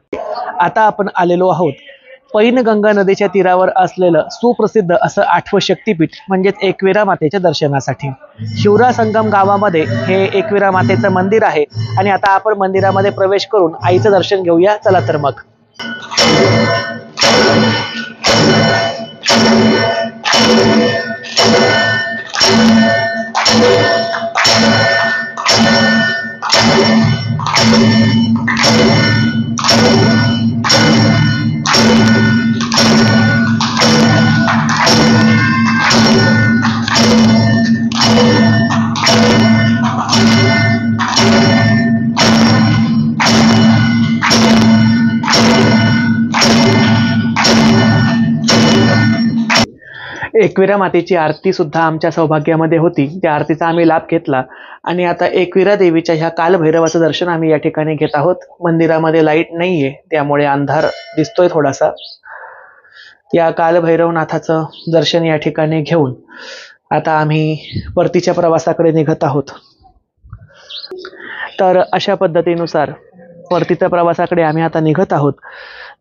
आता आपण आलेलो आहोत पैनगंगा नदीच्या तीरावर असलेलं सुप्रसिद्ध असं 8वं शक्तिपीठ म्हणजेच एकविरा मातेच्या दर्शनासाठी. हिवरा संगम गावामध्ये हे एकविरा मातेचं मंदिर आहे आणि आता आपण मंदिरामध्ये प्रवेश करून आईचं दर्शन घेऊया. चला तर मग. एकविरा मातेची आरती सुद्धा आमच्या सौभाग्यामध्ये होती. त्या आरतीचा आम्ही लाभ घेतला आणि आता एकविरा देवीच्या ह्या कालभैरवाचं दर्शन आम्ही या ठिकाणी घेत आहोत. मंदिरामध्ये लाईट नाहीये त्यामुळे अंधार दिसतोय थोडासा. या कालभैरवनाथाचं दर्शन या ठिकाणी घेऊन आता आम्ही परतीच्या प्रवासाकडे निघत आहोत. तर अशा पद्धतीनुसार परतीच्या प्रवासाकडे आम्ही आता निघत आहोत.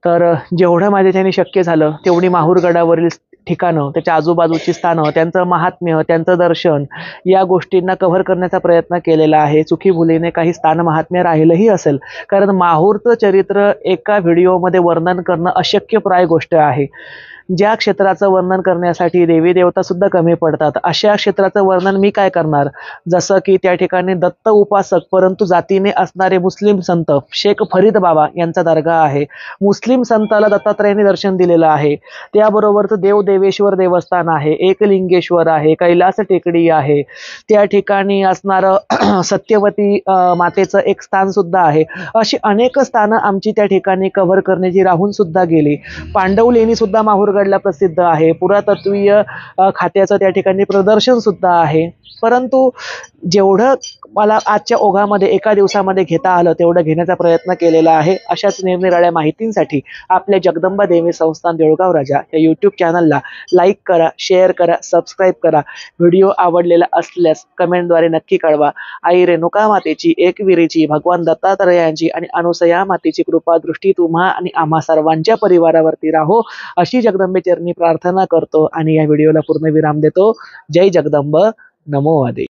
तर जेवढं माझ्याच्याने शक्य झालं तेवढी माहूर गडावरील ठिकाणं, त्याच्या आजूबाजूची स्थानं, त्यांचं महात्म्य, त्यांचं दर्शन या गोष्टींना कव्हर करण्याचा प्रयत्न केलेला आहे. चुकीभुलीने काही स्थान महात्म्य राहिलंही असेल, कारण माहूरचं चरित्र एका व्हिडिओमध्ये वर्णन करणं अशक्यप्राय गोष्ट आहे. ज्या क्षेत्राचं वर्णन करण्यासाठी देवी देवता सुद्धा कमी पडतात अशा क्षेत्राचं वर्णन मी काय करणार. जसं की त्या ठिकाणी दत्त उपासक परंतु जातीने असणारे मुस्लिम संत शेख फरीद बाबा यांचा दर्गा आहे. मुस्लिम संताला दत्तात्रयाने दर्शन दिलेलं आहे. त्याबरोबरच देवेश्वर देवस्थान आहे, एकलिंगेश्वर आहे, कैलास टेकडी आहे, त्या ठिकाणी असणारं सत्यवती मातेचं एक स्थान सुद्धा आहे. अशी अनेक स्थानं आमची त्या ठिकाणी कव्हर करण्याची राहून सुद्धा गेली. पांडवलेणी सुद्धा माहूर गडला प्रसिद्ध आहे. पुरातत्वीय खात्याचं त्या ठिकाणी प्रदर्शन सुद्धा आहे. परंतु जेवढं मला आजच्या ओघामध्ये एका दिवसामध्ये घेता आलं तेवढं घेण्याचा प्रयत्न केलेला आहे. अशाच निरनिराळ्या माहितींसाठी आपल्या जगदंबा देवी संस्थान देऊळगाव राजा या यूट्यूब चॅनलला लाईक करा, शेअर करा, सबस्क्राईब करा. व्हिडिओ आवडलेला असल्यास कमेंटद्वारे नक्की कळवा. आई रेणुका मातेची, एकविरीची, भगवान दत्तात्रयांची आणि अनुसया मातेची कृपा दृष्टी तुम्हा आणि आम्हा सर्वांच्या परिवारावरती राहो अशी जगदंबे चरणी प्रार्थना करतो आणि या व्हिडिओला पूर्ण विराम देतो. जय जगदंब. नमो आदे.